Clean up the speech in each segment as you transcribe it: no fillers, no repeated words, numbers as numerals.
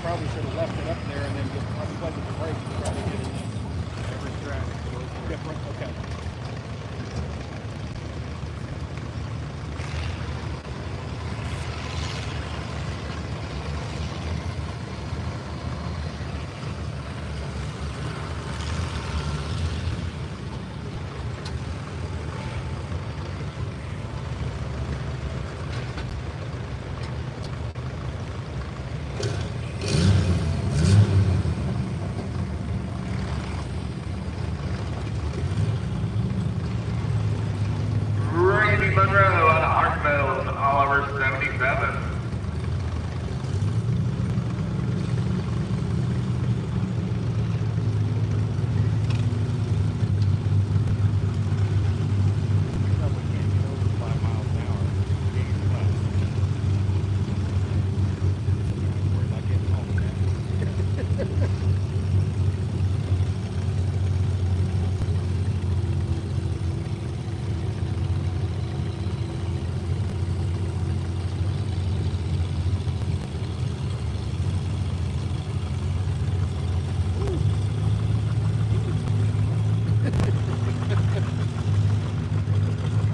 probably should have left it up there and then just unplugged the brakes to try to get it in. Every track is Different? Okay. Monroe on Hartfield, Oliver 77. probably can't get over 5 miles an hour. Being less. We're not getting home yet.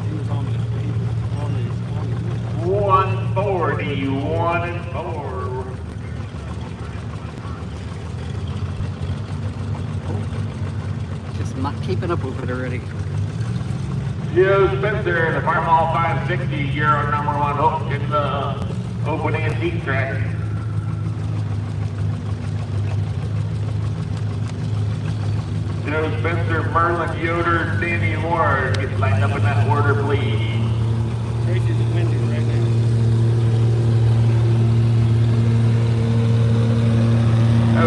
He was on his 140, 1 and 4. Just not keeping up with it already. Joe Spencer, the Farm Hall 560, Euro number 1 hook in the open antique track. Joe Spencer, Merlin Yoder, Danny Ward, get lined up in that order, please. Tracy's windy right now.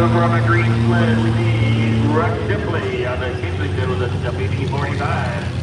Over on the green sled, we need Rush Shipley on the Kensington with a WD-45.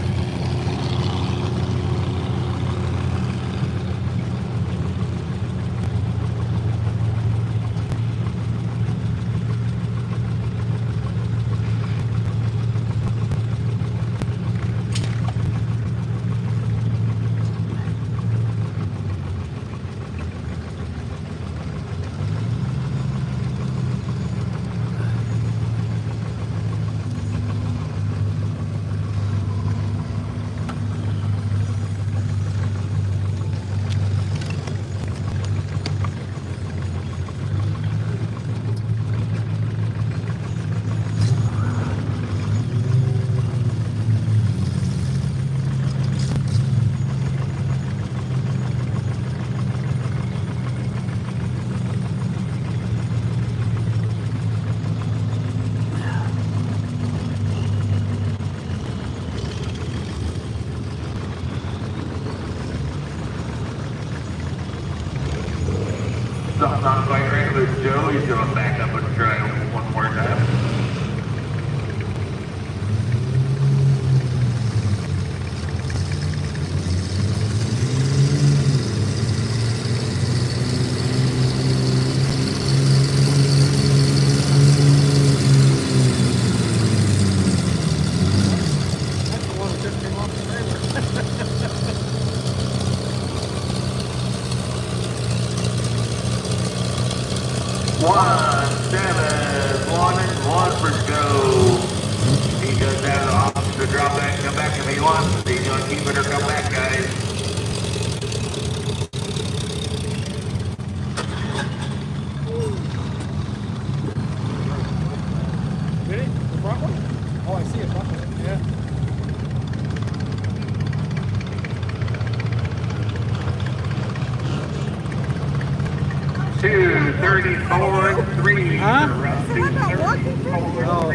Something not quite right with Joe. He's going to back up and try one more time. That's the one that just came off the trailer. 1, 7, 1 and 1 for Joe. He does have the option to drop back and come back if he wants. He's going to keep it or come back, guys. Did he? The front one? Oh, I see a front one. Yeah. Two 34 and 3. Huh? Oh.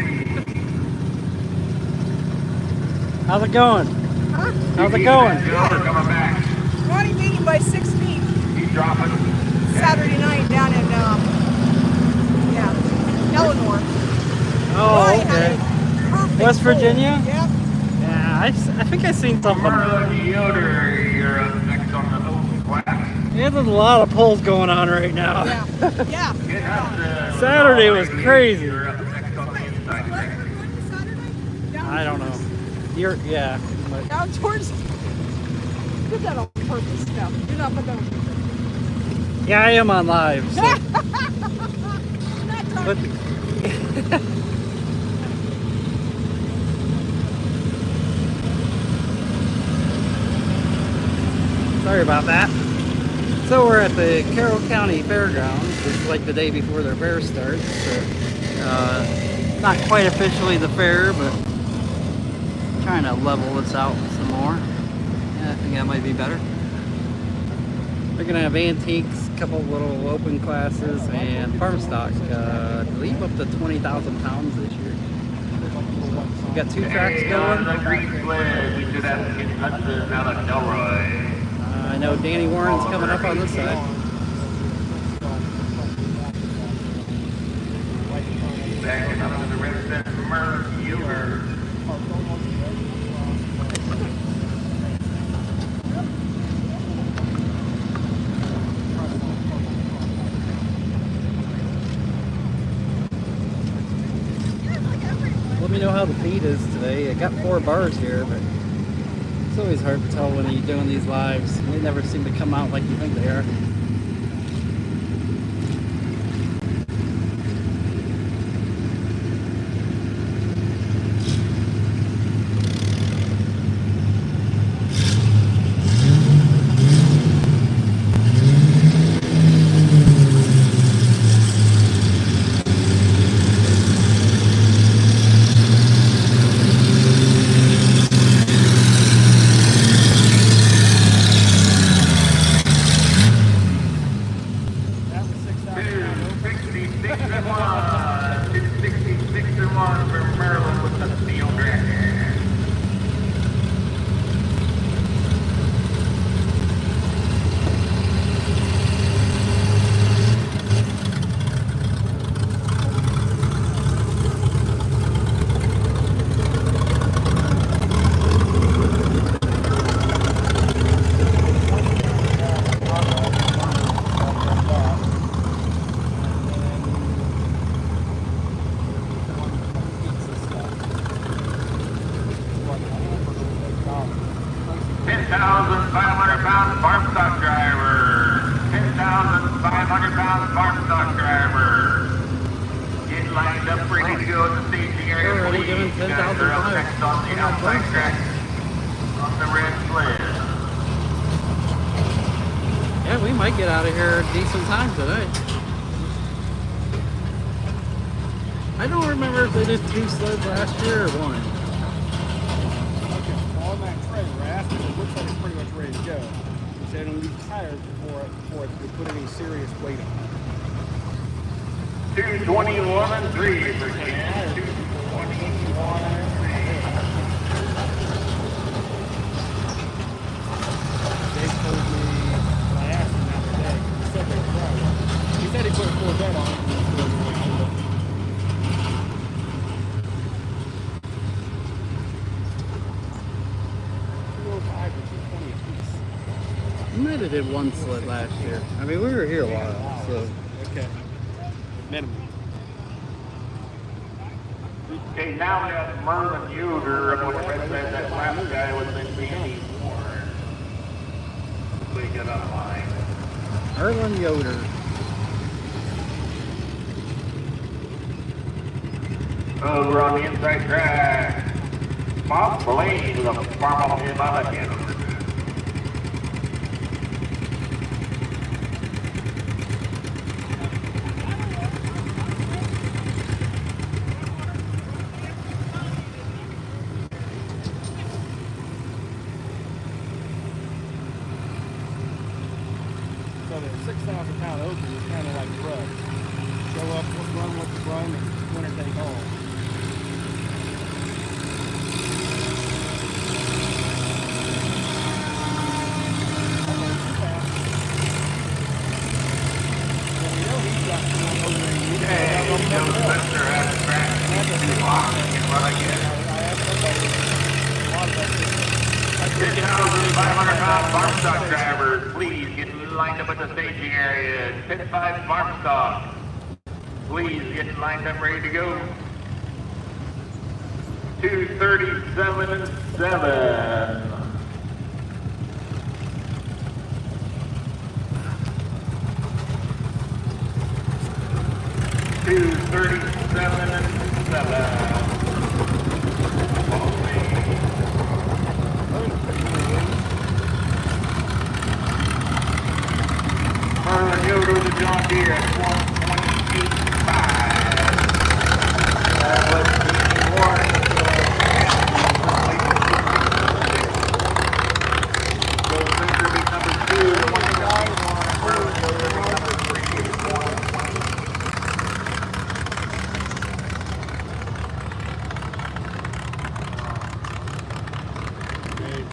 How's it going? Huh? How's it going? Joe, we're coming back. Ronnie meeting by 16 He's dropping. Saturday night down in, Eleanor. Oh, Roy had okay. a perfect West hole. Virginia? Yep. Yeah, I think I seen something. Merlin Yoder, you're up next on the open class. Yeah, there's a lot of pulls going on right now. Yeah. Yeah. Get up to Saturday was crazy. You're up next on the inside track. I don't know. Yeah. But Down towards. Did that on purpose. No, you're not put that on purpose. yeah, I am on live. So. But sorry about that. So we're at the Carroll County Fairgrounds. It's like the day before their fair starts. So, not quite officially the fair, but trying to level this out some more. Yeah, I think that might be better. They're gonna have antiques, a couple little open classes, and farm stock. I believe up to 20,000 pounds this year. We got 2 tracks going. The green sled, we should have Kid Hudson out of Delroy. I know Danny Warren's coming up on this side. Backing up to the resident Merv Huber. Let me know how the feed is today. I got 4 bars here, but it's always hard to tell when you're doing these lives. They never seem to come out like you think they are. Yeah, we might get out of here a decent time today. I don't remember if they did 2 sleds last year or 1. On that trailer, after it looks like it's pretty much ready to go. He said it'll need tires before it put any serious weight on it. 221 and 3 for Ken. 221 and 3. Dave told me, I asked him the other day, he said they were right. He said he put a Corvette on it. We might have did 1 sled last year. I mean, we were here a while, so. Okay. Minimum. Okay, now we have Mervin Uger. I'm going to represent that last guy with the Danny Warren. We get online. Erlen Yoder. Oh, we're on the inside track. Bob Blaine with a farm off in my left hand. So the 6,000-pound open is kind of like drugs. Show up, let's run, and winner take all. Farm stock drivers, please get lined up at the staging area. 10-5 farm stock. Please get lined up, ready to go. 237 and 7. 2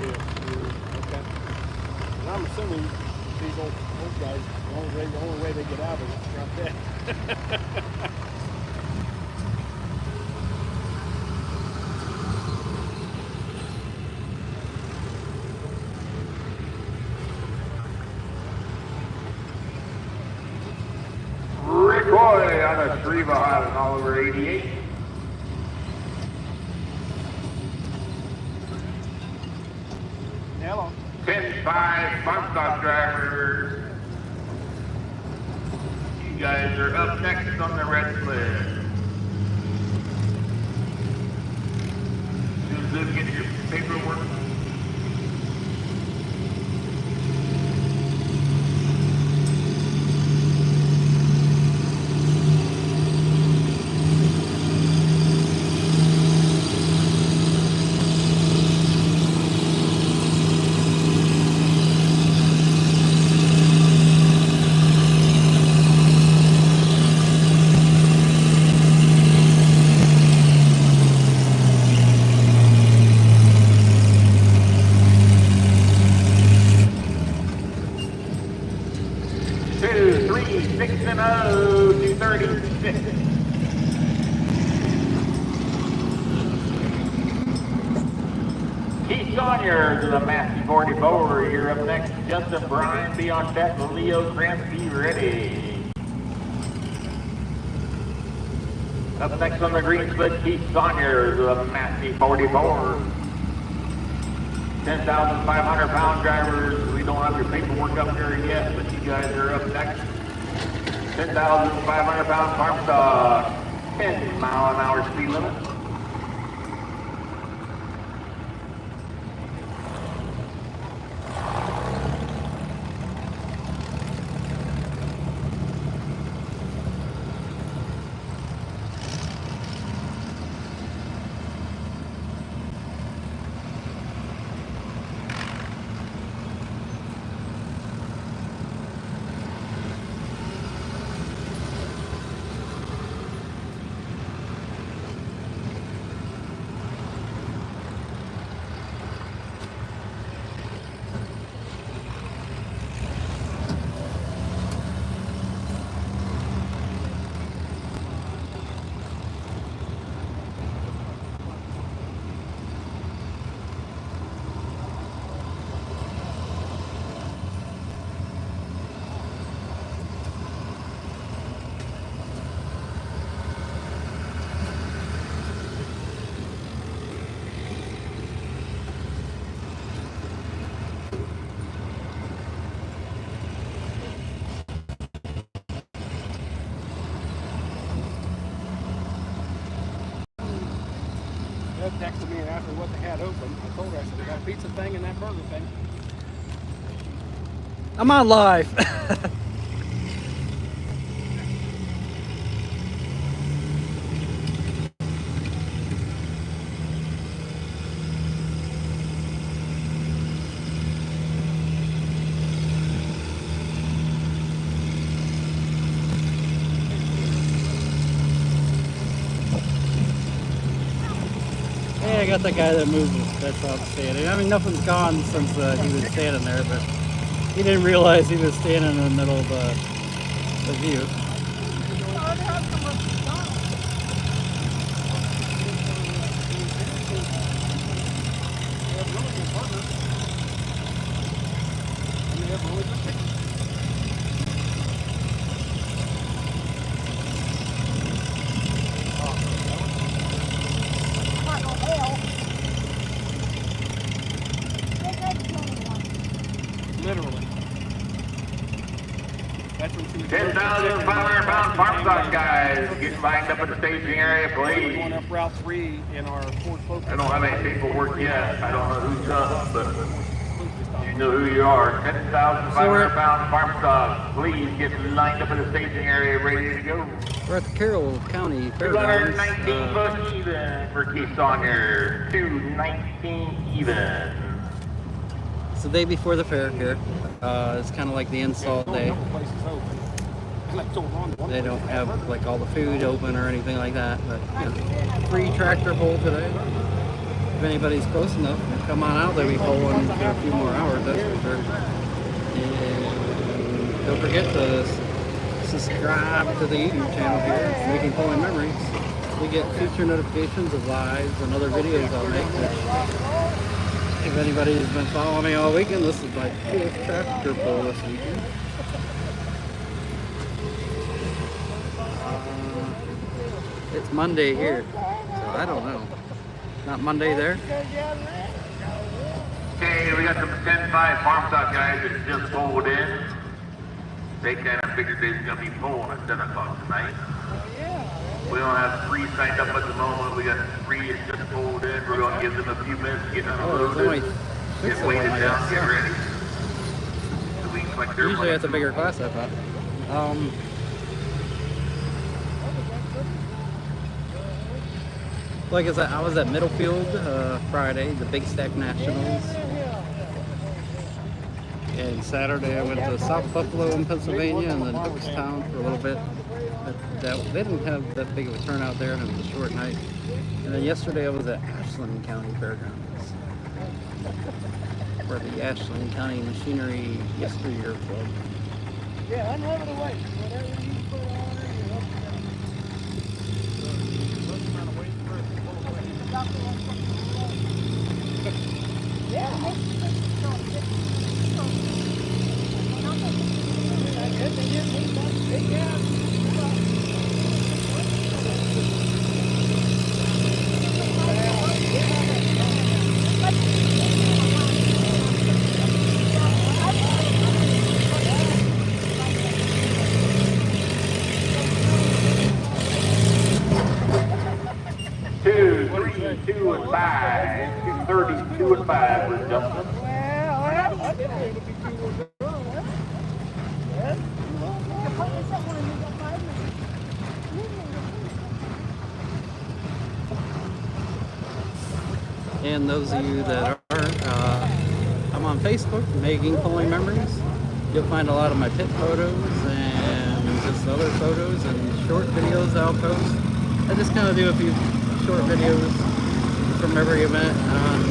Okay. And I'm assuming these old guys, the only way they get out of it is drop dead. Rick Roy on a Streva Highland all over 88. Hello. 10-5 farm stock driver. You guys are up next on the red sled. As soon as you get your paperwork. Two, three, 6 and 0, 236. Keith Sawyers of the Massey 44. You're up next. Justin Bryan, be on deck. Leo Grant, be ready. Up next on the green sled, Keith Sawyers of the Massey 44. 10,500 pound drivers. We don't have your paperwork up there yet, but you guys are up next. 10,500 pound farm stock. 10-mile-an-hour speed limit. Dad texted me and asked me what they had open. I told her, I said, they got a pizza thing and that burger thing. I'm on live. I got the guy that moved it. That's all I'm saying. I mean, nothing's gone since he was standing there, but he didn't realize he was standing in the middle of the view. Literally. That's when she was 10,500 pound farm stock guys. Get lined up at the staging area, please. going up Route 3 in our Ford Focus. I don't have any paperwork yet. I don't know who's up, but you know who you are. 10,500 pound farm stock. Please get lined up at the staging area, ready to go. We're at the Carroll County Fairgrounds. 219 bucks even for Keith Sawyers. 219 even. It's the day before the fair here. It's kind of like the install day. They don't have like all the food open or anything like that, but you know, free tractor pull today. If anybody's close enough, come on out. They'll be pulling for a few more hours, that's for sure. And don't forget to subscribe to the YouTube channel here, Making Pulling Memories. We get future notifications of lives and other videos I'll make. If anybody's been following me all weekend, this is my 5th tractor pull this weekend. It's Monday here, so I don't know. Not Monday there? Okay, we got some 10-5 farm stock guys that just pulled in. They kind of figured they was going to be pulling at 7 o'clock tonight. We don't have 3 signed up at the moment. We got 3 that just pulled in. We're going to give them a few minutes to get unloaded, get weighted down, get ready. So we can collect their Usually money. that's a bigger class, I thought. Like I said, I was at Middlefield Friday, the Big Stack Nationals. And Saturday I went to South Buffalo in Pennsylvania and then Town for a little bit. But they didn't have that big of a turnout there and it was a short night. And then yesterday I was at Ashland County Fairgrounds for the Ashland County Machinery Yesteryear Club. Yeah, unlevel the weight. Whatever you put on there, you're up Two, 3, 2, and 5. 32 and 5 for Justin. And those of you that aren't, I'm on Facebook, Making Pulling Memories. You'll find a lot of my pit photos and just other photos and short videos I'll post. I just kind of do a few short videos from every event on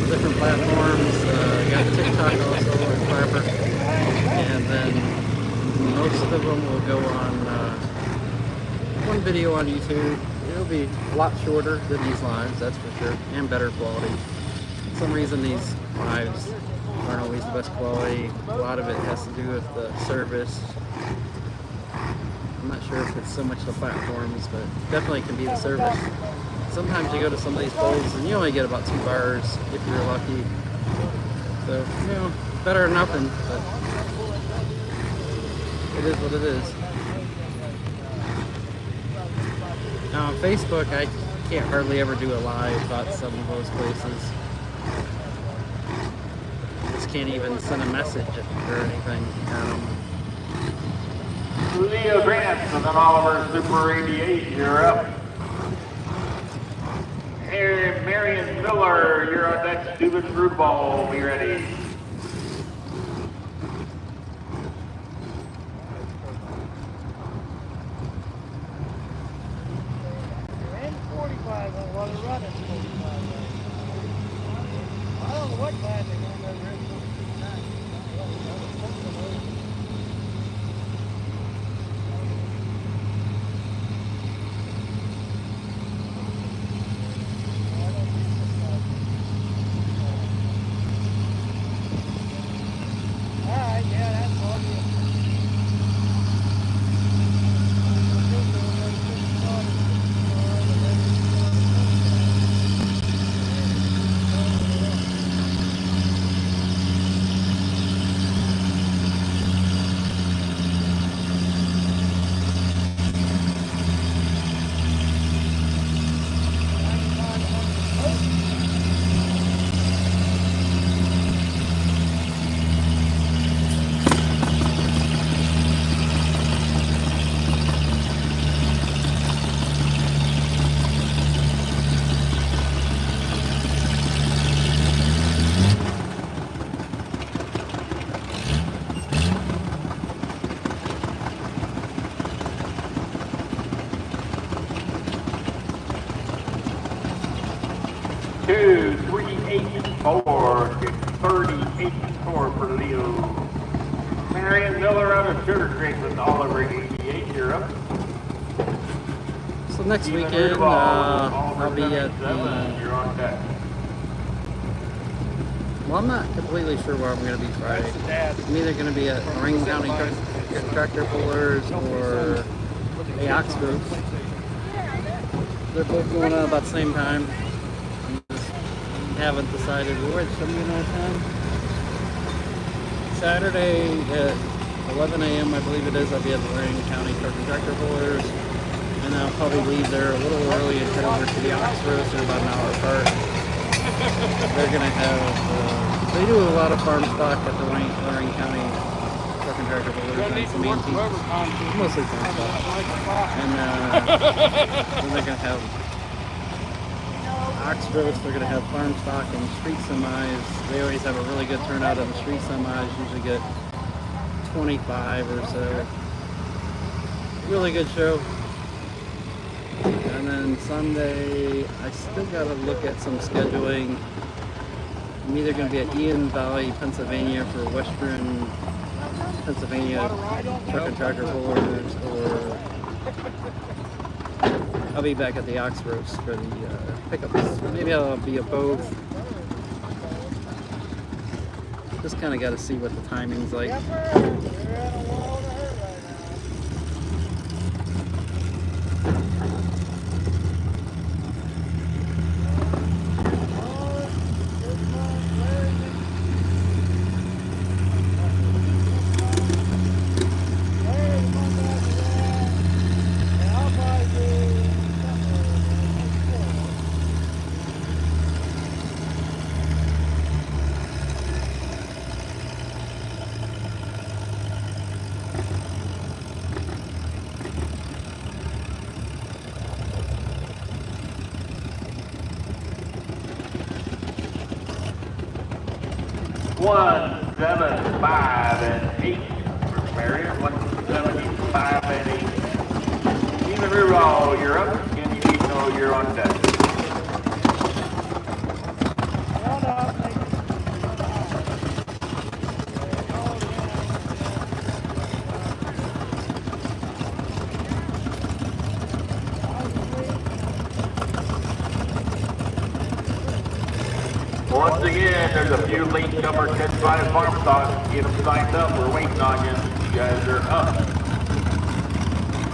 different platforms. Got TikTok also and Clapper. And then most of them will go on one video on YouTube. It'll be a lot shorter than these lives, that's for sure, and better quality. For some reason these lives aren't always the best quality. A lot of it has to do with the service. I'm not sure if it's so much the platforms, but definitely can be the service. Sometimes you go to some of these polls and you only get about 2 bars if you're lucky. So, you know, better than nothing, but it is what it is. Now on Facebook, I can't hardly ever do a live about some of those places. Just can't even send a message or anything. Leo Grant and then Oliver Super 88, you're up. Hey, Marion Miller, you're on that stupid fruit ball. Be ready. and 45 while they're running 45. I don't know what class they're going to run. Alright, yeah, that's all good. 4, 630.84 for Leo. Marion Miller out of Sugar Creek with Oliver 88, you're up. So next Steven weekend, Rudolph, I'll be at 77, the, you're on deck. well, I'm not completely sure where I'm going to be Friday. I'm either going to be at Lorraine County Tractor Pullers or the Ox Group. They're both going on about the same time. Haven't decided which I'm going to attend. Saturday at 11 a.m. I believe it is, I'll be at the Lorraine County Tractor Pullers, and I'll probably leave there a little early and head over to the Ox Roast. They're about an hour apart. They're going to have, they do a lot of farm stock at the Lorraine County Tractor Pullers and some antiques, mostly farm stock. And then they're going to have Ox Roast, they're going to have farm stock and street semis. They always have a really good turnout of the street semis, usually get 25 or so. Really good show. And then Sunday, I still got to look at some scheduling. I'm either going to be at Ian Valley, Pennsylvania for Western Pennsylvania Truck and Tractor Pullers, or I'll be back at the Ox Roast for the pickups. Maybe I'll be at both. Just kind of got to see what the timing's like. One, 7, 5, and 8 for Marion. 1, 7, 5, and 8. Steven Rudolph, you're up. Kenny Vito, you're on deck. Once again, there's a few late number 10-5 farm stocks. Get them signed up. We're waiting on you. You guys are up.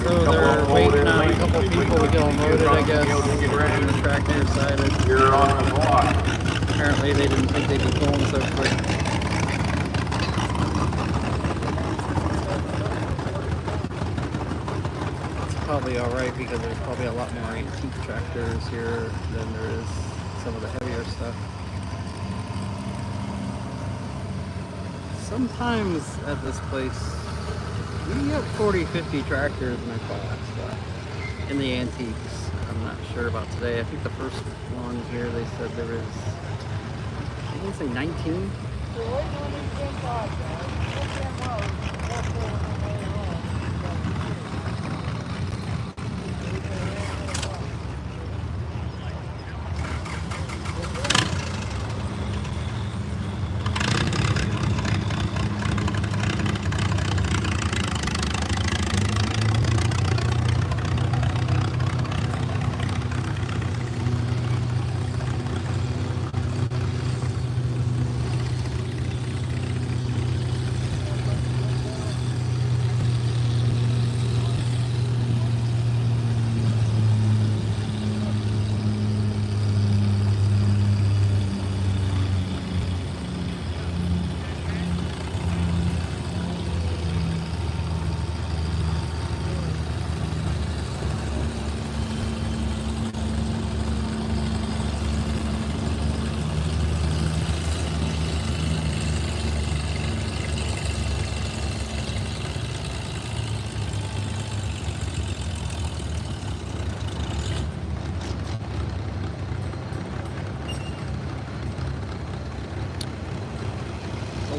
So they're waiting on a couple people to get them loaded, I guess. Get ready. The tractor decided. You're on the block. Apparently they didn't think they'd be pulling so quick. It's probably alright because there's probably a lot more antique tractors here than there is some of the heavier stuff. Sometimes at this place, we get 40, 50 tractors in a class, but in the antiques. I'm not sure about today. I think the first one here, they said there was, I didn't say 19?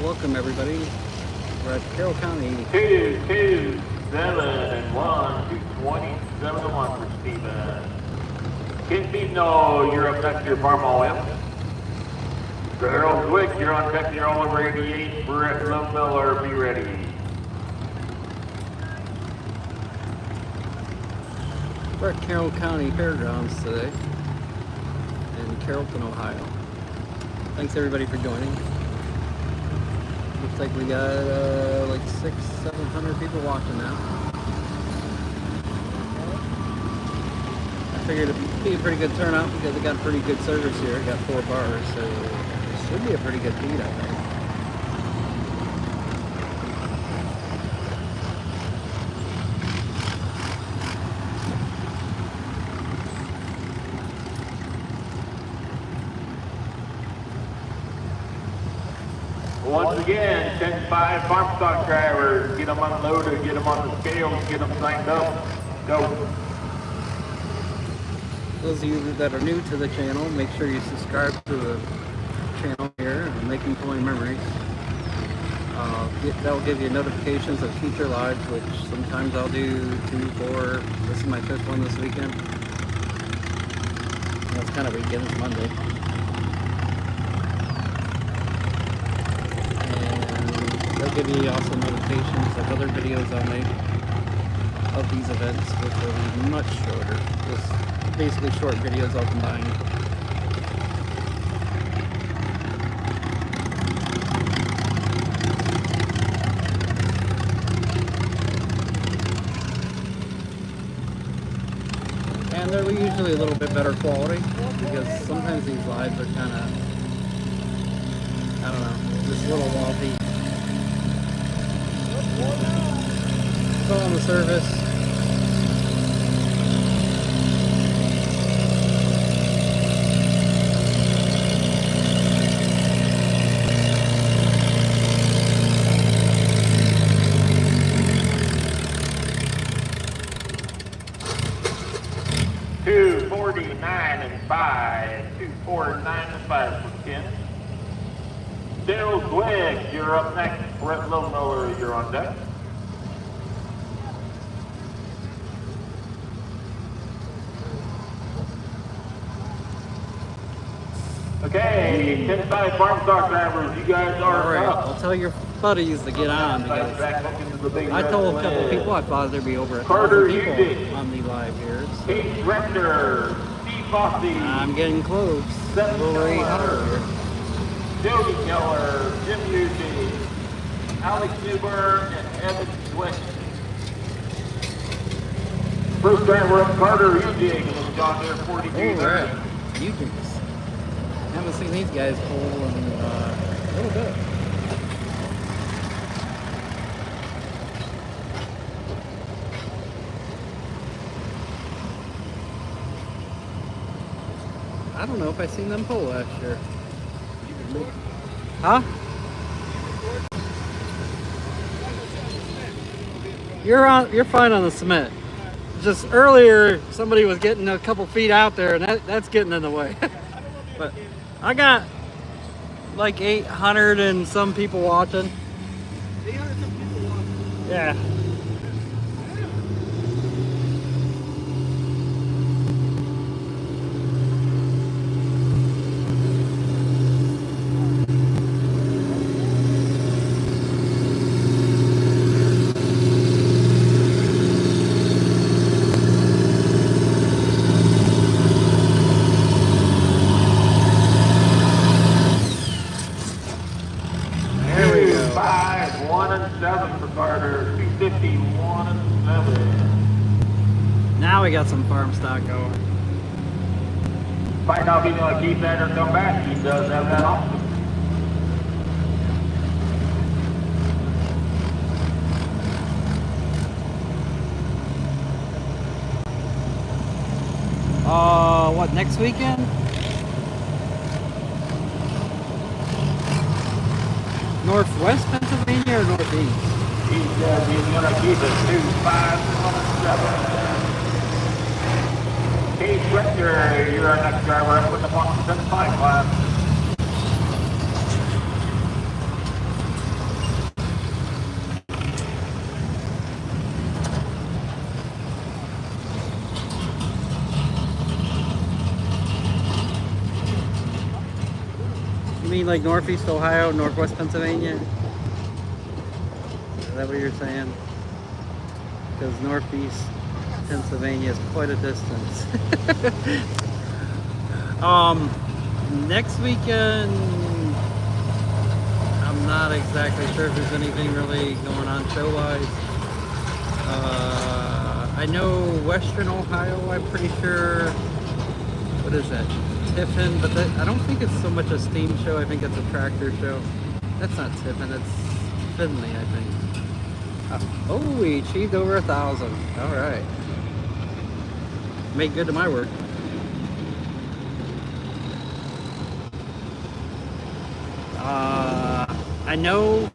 Welcome everybody. We're at Carroll County. 2, 2, 7, and 1, 227 to 1 for Steven. Ken Vito, you're up next to your farm all in. Carroll, Quick, you're on deck, you're all over 88. We're at Low Miller, be ready. We're at Carroll County Fairgrounds today in Carrollton, Ohio. Thanks everybody for joining. Looks like we got like 600-700 people watching now. I figured it'd be a pretty good turnout because it got pretty good service here. It got 4 bars, so it should be a pretty good feed, I think. Once again, 10-5 farm stock drivers, get them unloaded, get them on the scales, get them signed up. Go. Those of you that are new to the channel, make sure you subscribe to the channel here, Making Toy Memories. That'll give you notifications of future lives, which sometimes I'll do 2, 4. This is my 5th one this weekend. That's kind of weekend, it's Monday. They'll give you also notifications of other videos I'll make of these events, which will be much shorter. Just basically short videos I'll combine. And they're usually a little bit better quality because sometimes these lives are kind of, I don't know, just a little wonky. Still on the service. $249 and 5. $249 and 5 for Ken. Daryl Gwigg, you're up next. Brett Low Miller, you're on deck. Okay, 10-5 farm stock drivers, you guys are Alright, up. I'll tell your buddies to get on because I told a couple of people I thought there'd be over 1,000 people on the live here. So Pete Rector, Steve Fossey, I'm getting close. A little 800 here. Jody Keller, Jim Yuzi, Alex Newburn, and Evan Swift. First driver up, Carter Ujig, and John Deere 43. Alright, you can. Haven't seen these guys pull in a little bit. I don't know if I seen them pull last year. Huh? You're fine on the cement. Just earlier somebody was getting a couple feet out there and that's getting in the way. But I got like 800 and some people watching. 800 some people watching. Yeah. Now we got some farm stock going. Find out if he's going to keep that or come back. He does have that option. What, next weekend? Northwest Pennsylvania or northeast? He's going to keep it 2-5-1-7. Keith Richter, you're our next driver up with the 1-7-5 class. You mean like Northeast Ohio, Northwest Pennsylvania? Is that what you're saying? Because Northeast Pennsylvania is quite a distance. Next weekend, I'm not exactly sure if there's anything really going on show-wise. I know Western Ohio, I'm pretty sure. What is that? Tiffin, but I don't think it's so much a steam show. I think it's a tractor show. That's not Tiffin, it's Finley, I think. Oh, we achieved over 1,000. All right. Made good to my work. I know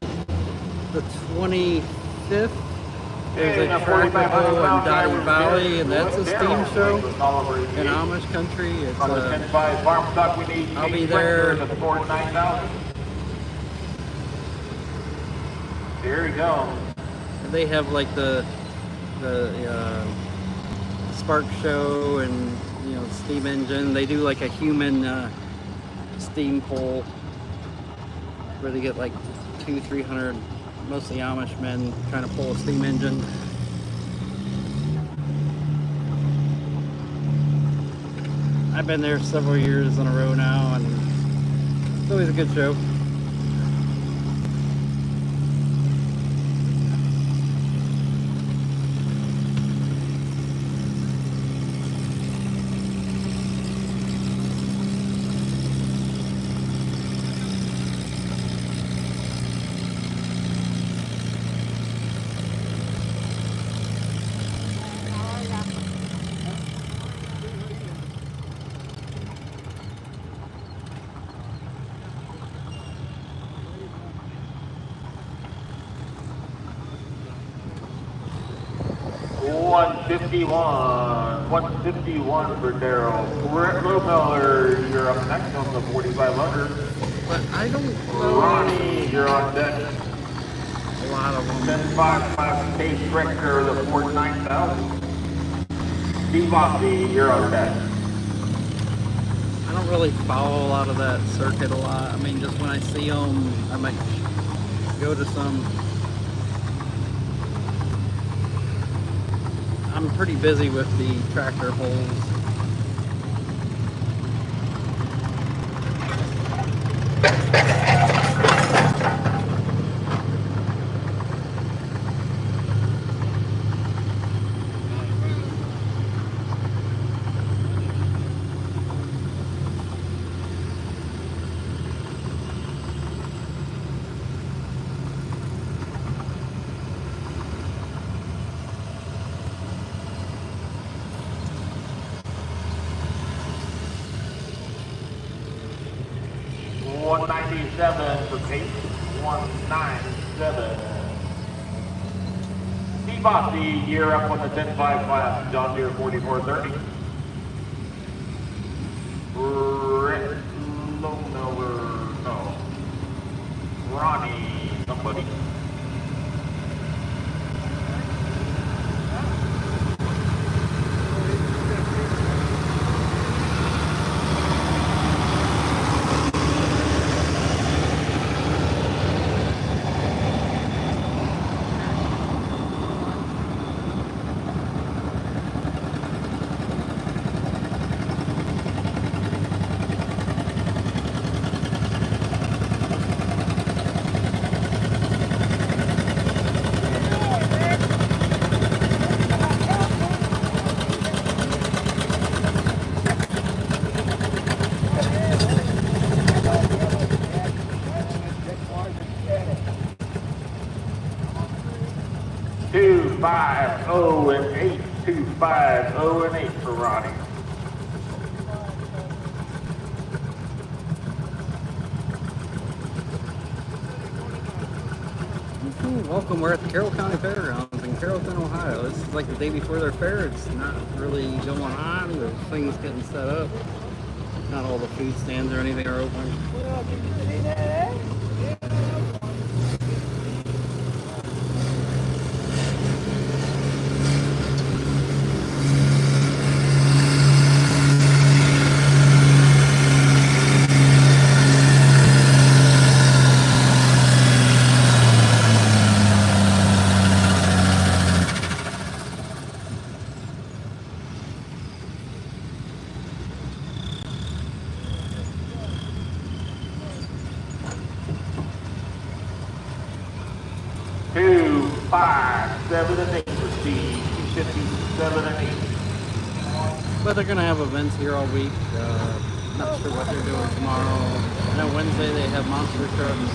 the 25th there's a tractor pull in Dottie Valley, and that's a steam show in Amish country. It's, On the 10-5 farm stock, we need I'll be 8 there. tractors at 49,000. Here we go. They have like the spark show and steam engine. They do like a human steam pole where they get like 200-300 mostly Amish men trying to pull a steam engine. I've been there several years in a row now, and it's always a good show. $151 for Carroll. Brett Miller, you're up next on the 4,500. But I don't know Ronnie, you're on deck. a lot of them. 10-5 Class K Tractor, the 49,000. Steve Bossy, you're on deck. I don't really follow a lot of that circuit a lot. I mean, just when I see them, I might go to some. I'm pretty busy with the tractor holes. $197 for Kate. 197. Steve Bossy, you're up on the 10-5 class. John Deere 4430. Brett Lonover, no. Ronnie, somebody. Oh and 8, 250 and 8 for Ronnie. Welcome, we're at the Carroll County Fairgrounds in Carrollton, Ohio. This is like the day before their fair. It's not really going on. There's things getting set up. Not all the food stands or anything are open. Well, did you see that, eh? 5, 7, and 8 for speed. 257 and 8. But they're gonna have events here all week. Not sure what they're doing tomorrow. I know Wednesday they have monster trucks.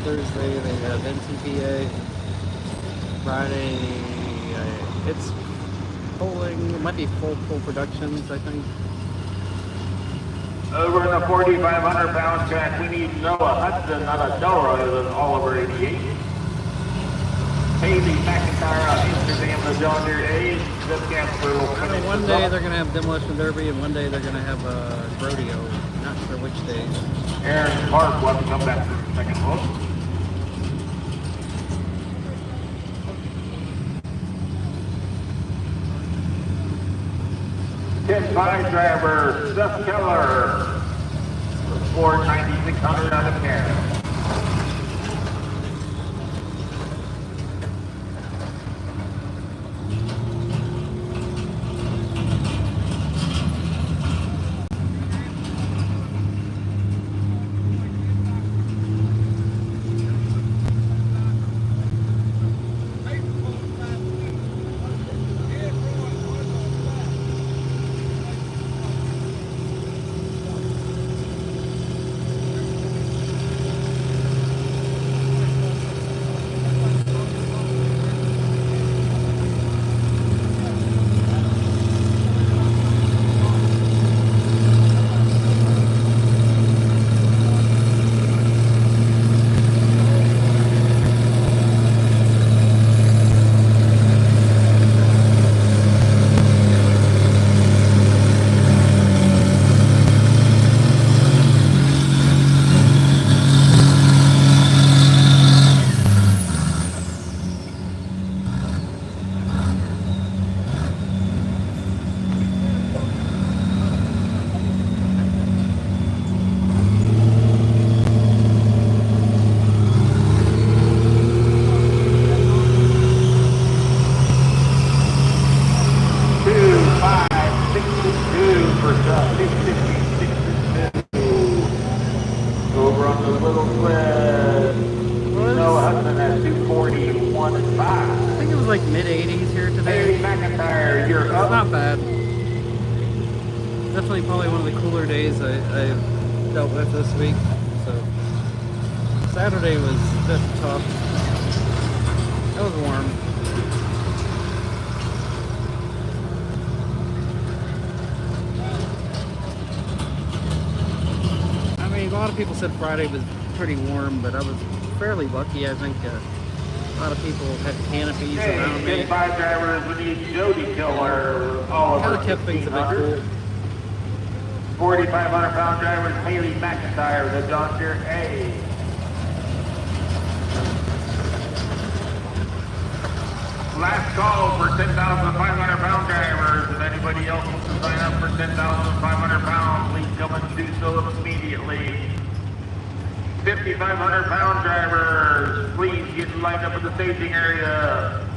Thursday they have NCPA. Friday it's polling. It might be full productions, I think. Over in the 4,500 pound track, we need Noah Hudson, not a Dora, than Oliver 88. Haley McIntyre out Amsterdam, the John Deere A. Zip Camper will finish. One day they're going to have Demolition Derby, and one day they're going to have a rodeo. Not sure which day. Aaron Park will have to come back for the second look. Ten-5 driver, Seth Keller. Ford 9600 out of Carroll. Over on the little sled, Noah Hudson at 241 and 5. I think it was like mid-80s here today. Haley McIntyre, you're up. Not bad. Definitely probably one of the cooler days I've dealt with this week. So Saturday was just tough. It was warm. I mean, a lot of people said Friday was pretty warm, but I was fairly lucky. I think a lot of people had canopies around me. 5 drivers, we need Jody Killer, Oliver. Kind of kept things a bit cool. 4,500 pound drivers, Haley McIntyre, the John Deere A. Last call for 10,500 pound drivers. If anybody else wants to sign up for 10,500 pounds, please come and do so immediately. 5,500 pound drivers, please get lined up in the staging area.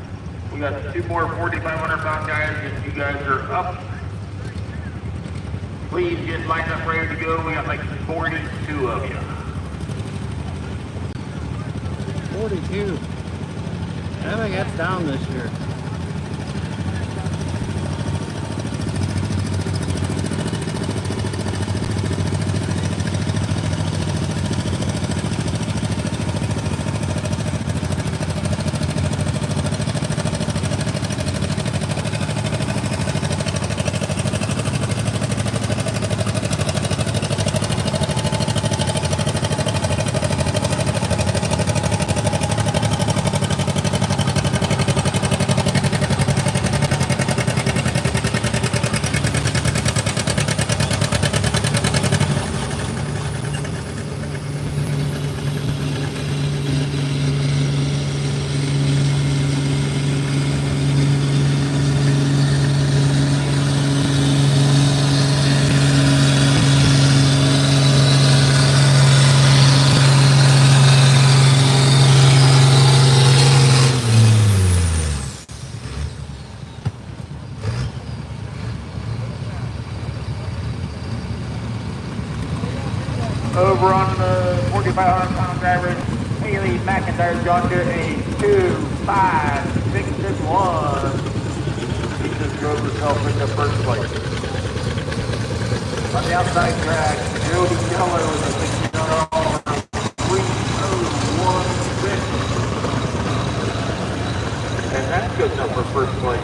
We got 2 more 4,500 pound guys, and you guys are up. Please get lined up, ready to go. We got like 42 of you. 42. I think that's down this year. Over on the 4,500 pound drivers, Haley McIntyre John Deere a 2, 5, 6, and 1. He just drove himself into first place. On the outside track, Jody Keller with a $16 3:01.6. And that's good enough for first place.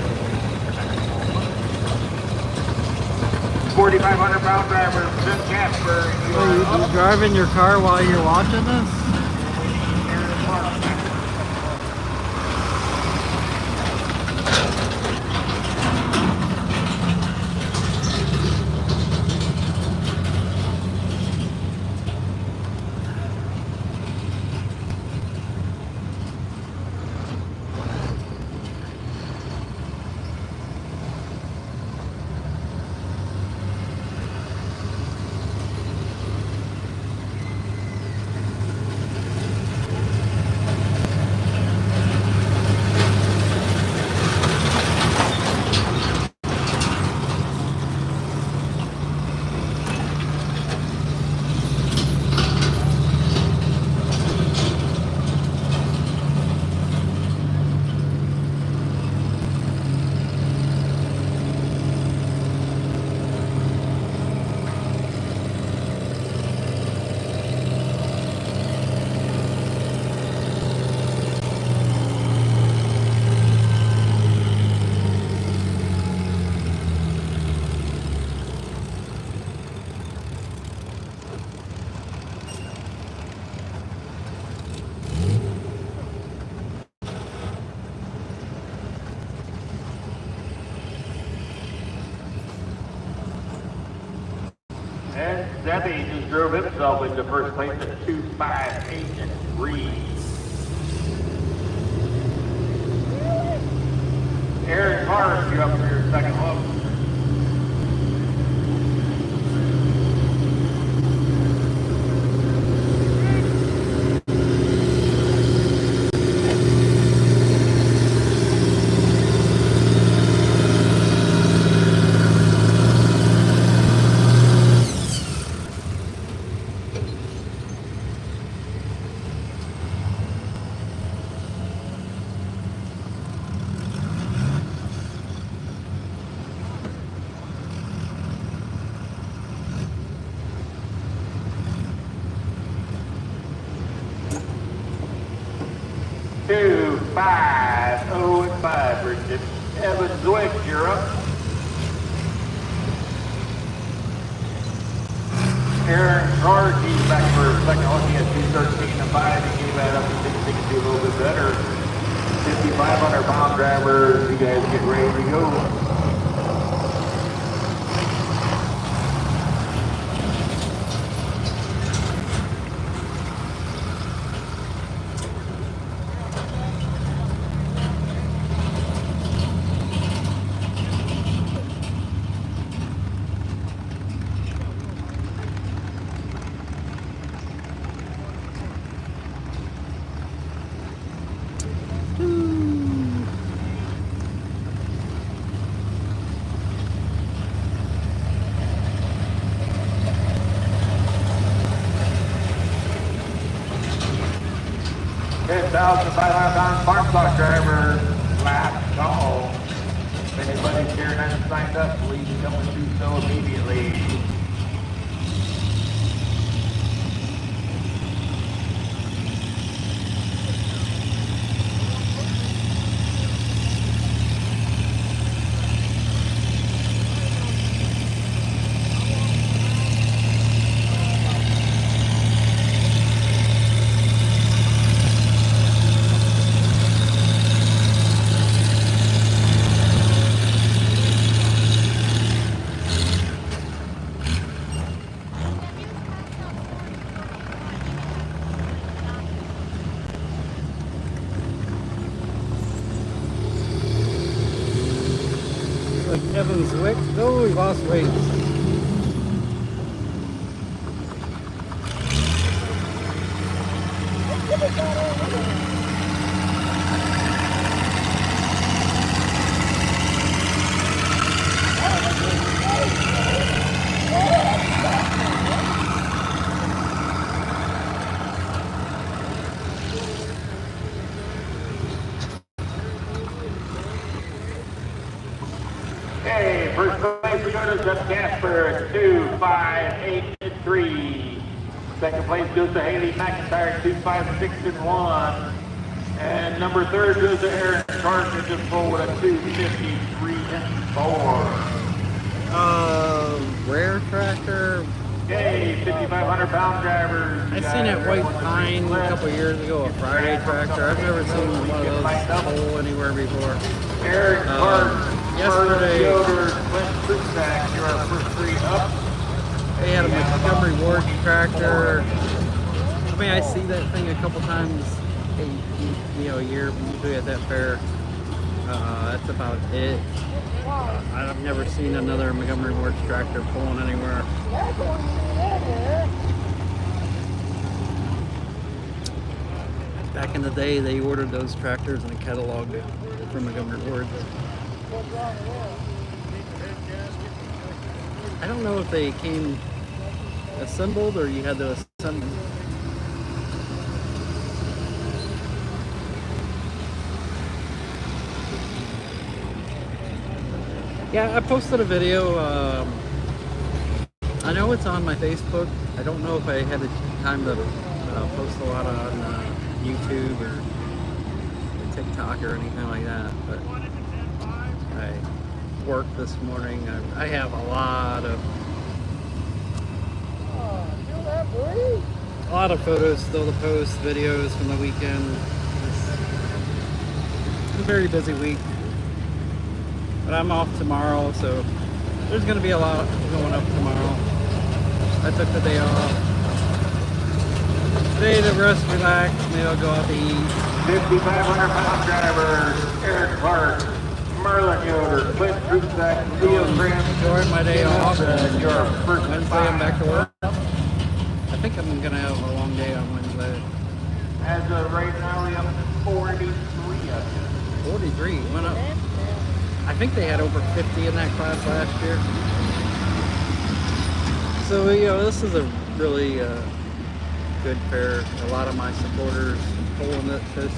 4,500-pound driver, Jim Casper. So you driving your car while you're watching this? And Debbie just drove himself into first place at 2, 5, 8, and 3. Aaron Carr, you up for your second look. Two, 5, 0, and 5, Bridget. Evan Zwick, you're up. Aaron Carr, he's back for a second look. He had 2:13 and 5. He gave that up to 6. He can do a little bit better. 5,500-pound drivers. You guys get ready to go. $10,500 farm stock driver, last call. If anybody's here and hasn't signed up, please come and do so immediately. Evan Zwick. Oh, he lost weight. first place we go to Seth Casper at 2:5.8.3. Second place goes to Haley McIntyre at 2:5.6.1. And number third goes to Aaron Carter just forward at 2:53.4. Rare tractor. Okay, 5,500 pound drivers. I seen at White Pine a couple years ago, a Friday tractor. I've never seen one of those pull anywhere before. Eric Clark, Yesterday, Yoder, Clint Trusack, you're our first three up. they had a Montgomery Ward tractor. I mean, I see that thing a couple times a year, usually at that fair. That's about it. I've never seen another Montgomery Ward tractor pulling anywhere. Back in the day, they ordered those tractors in a catalog from Montgomery Ward. I don't know if they came assembled or you had to assemble. Yeah, I posted a video. I know it's on my Facebook. I don't know if I had the time to post a lot on YouTube or TikTok or anything like that, but I worked this morning. I have a lot of photos still to post, videos from the weekend. It's a very busy week. But I'm off tomorrow, so there's going to be a lot going up tomorrow. I took the day off. Today to rest, relax, maybe I'll go out to eat. 5,500 pound drivers, Eric Clark, Merlin Yoder, Clint Trusack, Leo Graham. Enjoying my day off. Your first Wednesday I'm back to work. I think I'm going to have a long day on Wednesday. As of right now, we have 43 up here. 43, went up. I think they had over 50 in that class last year. So, this is a really good fair. A lot of my supporters pulling at this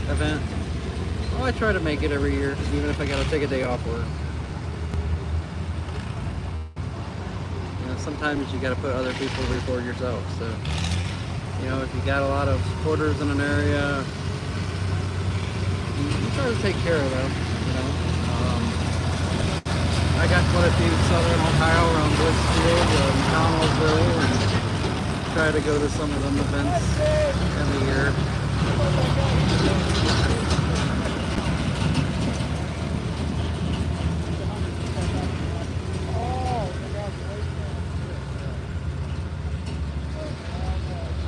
event. Well, I try to make it every year, even if I got to take a day off work. Sometimes you got to put other people before yourself. So, if you got a lot of supporters in an area, you try to take care of them. I got quite a few Southern Ohio around Blitzfield and Connellsville, and try to go to some of them events every year.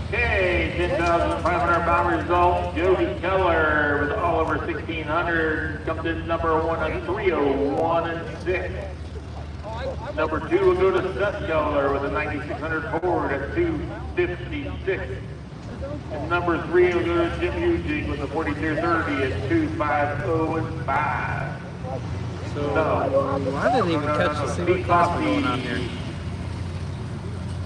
Okay, 10,500 pound result. Jody Keller with all over 1,600 comes in number one on 301.6. Number two will go to Seth Keller with a 9,600 Ford at 256. And number three will go to Jim Ugig with a 4230 at 250.5. So I didn't even catch the single class going on here.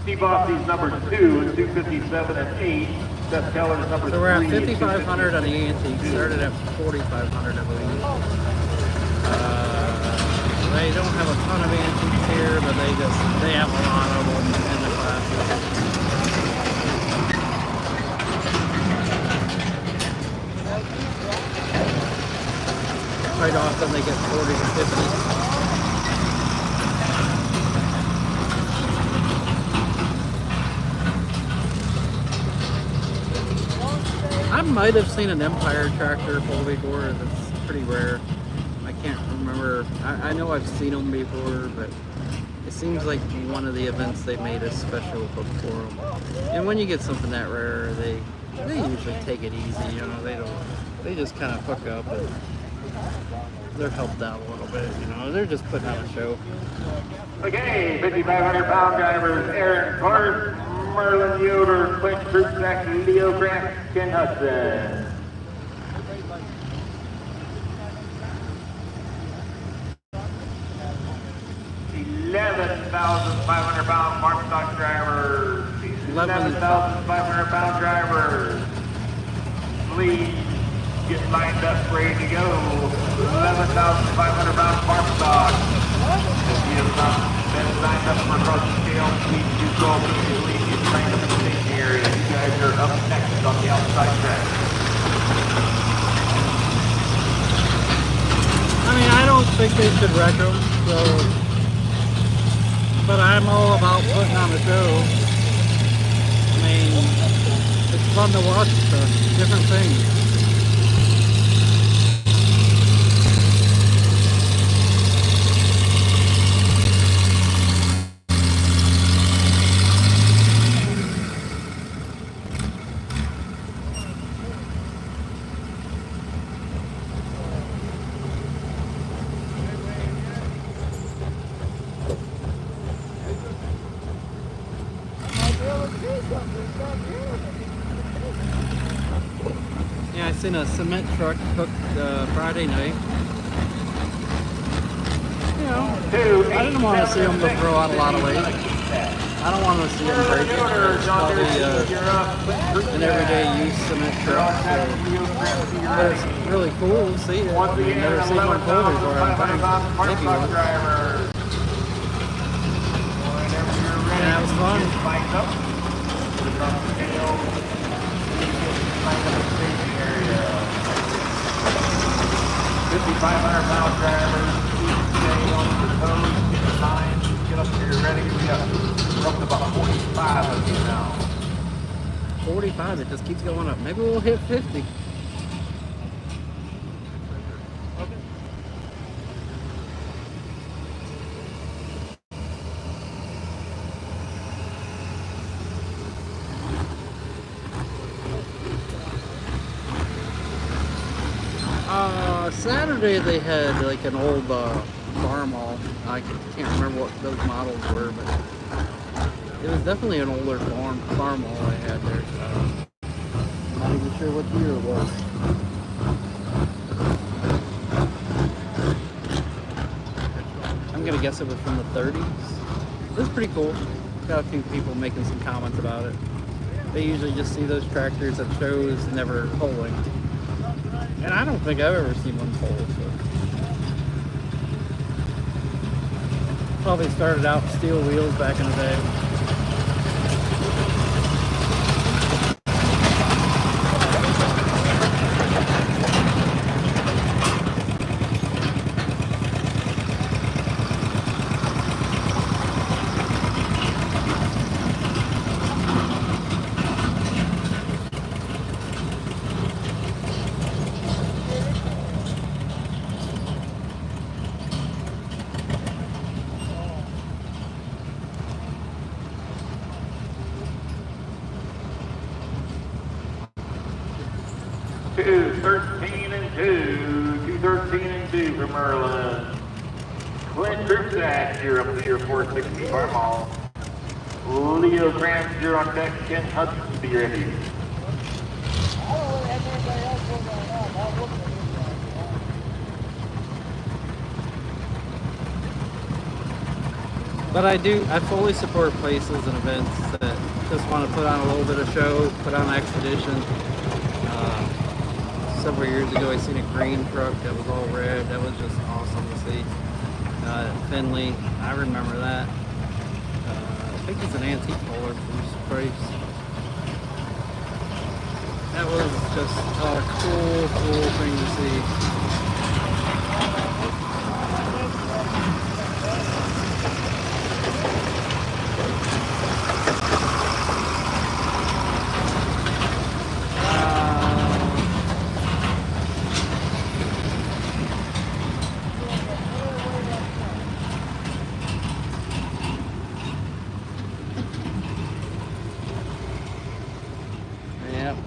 Steve Bossie's number two is 257 and 8. Seth Keller's number So we're at three. 5,500 on the antique. Started at 4,500, I believe. They don't have a ton of antiques here, but they have a lot of them in the classes. Quite often they get 40 to 50. I might have seen an Empire tractor pull before. That's pretty rare. I can't remember. I know I've seen them before, but it seems like one of the events they made a special hook for them. And when you get something that rare, they usually take it easy. They just kind of hook up and they're helped out a little bit. They're just putting on a show. Okay, 5,500 pound drivers, Aaron Clark, Merlin Yoder, Clint Trusack, Leo Grant, Ken Hudson. $11,500 pound farm stock drivers. 11,500 pound drivers. Please get lined up, ready to go. 11,500 pound farm stock. Been signed up for across the scale. Please do so immediately. Get signed up in the staging area. You guys are up next on the outside track. I mean, I don't think they should wreck them, so, but I'm all about putting on a show. I mean, it's fun to watch the different things. Yeah, I seen a cement truck hooked Friday night. You know, I didn't want to see them throw out a lot of weight. I don't want to see them break it. It's probably an everyday use cement truck. So. But it's really cool to see it. I've never seen one pull before, I think. Maybe once. Yeah, it was fun. 5,500-pound drivers, stay on the toes, get the signs, get up here ready. We're up to about 45 of you now. 45, it just keeps going up. Maybe we'll hit 50. Saturday they had like an old farm mall. I can't remember what those models were, but it was definitely an older farm mall I had there. I'm not even sure what year it was. I'm gonna guess it was from the 30s. It was pretty cool. Got a few people making some comments about it. They usually just see those tractors at shows, never polling. And I don't think I've ever seen one pole, so. Probably started out with steel wheels back in the day. Two 13 and 2 for Merlin. Clint Tripsack, you're up to your 460 farm mall. Leo Grant, you're on deck. Ken Hudson, be ready. But I fully support places and events that just want to put on a little bit of show, put on an expedition. Several years ago I seen a green truck that was all red. That was just awesome to see. Finley, I remember that. I think it's an antique hauler, Bruce Price. That was just a cool thing to see.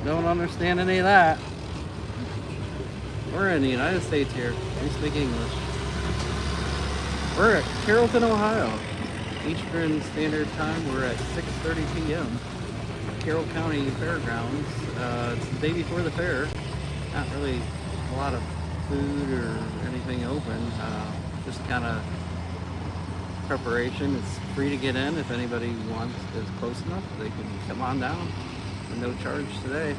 Don't understand any of that. We're in the United States here. We speak English. We're at Carrollton, Ohio. Eastern Standard Time. We're at 6:30 p.m. Carroll County Fairgrounds. It's the day before the fair. Not really a lot of food or anything open. Just kind of preparation. It's free to get in. If anybody is close enough, they can come on down. No charge today. Is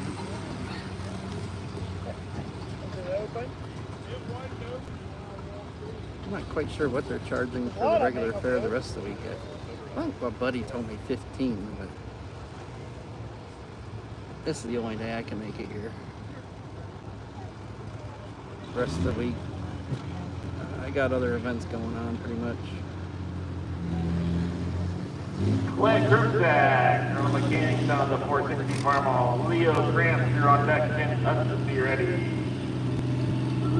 it open? No, not quite sure what they're charging for the regular fare the rest of the week. I think my buddy told me 15, but this is the only day I can make it here. The rest of the week, I got other events going on pretty much. Clint Krupczak, Colonel Mechanics down the 460 Farm Hall. Leo Gramps, you're on deck. 10 tons to be ready.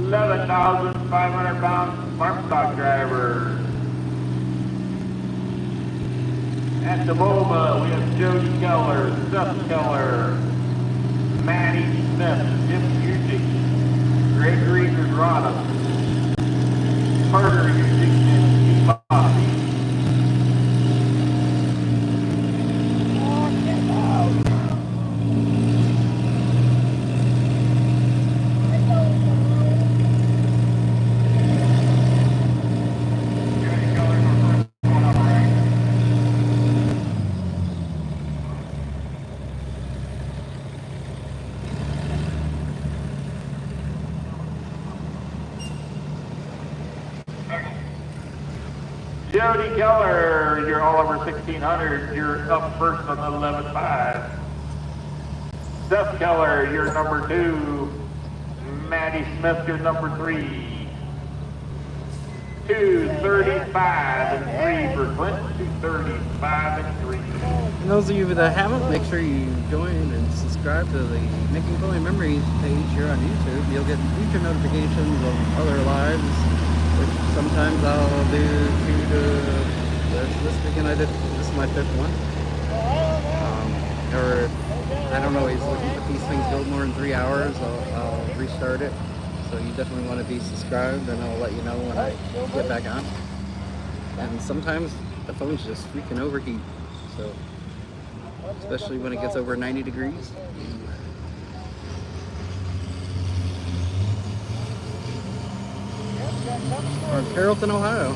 11,500 pound farm stock driver. At the MOBA, we have Jody Keller, Seth Keller, Maddie Smith, Jim Ujic, Gregory Rodham, Carter Ujic, and Steve Bobby. Jody Keller, you're all over 1,600. You're up first on the 11.5. Seth Keller, you're number 2. Maddie Smith, you're number 3. 235 and 3 for Clint. 235 and 3. And those of you that haven't, make sure you join and subscribe to the Making Pony Memories page here on YouTube. You'll get future notifications of other lives, which sometimes I'll do 2 to this weekend. This is my 5th one. Or I don't always look at these things go more than 3 hours. I'll restart it. So you definitely want to be subscribed, and I'll let you know when I get back on. And sometimes the phone's just freaking overheat. So especially when it gets over 90 degrees. Or Carrollton, Ohio.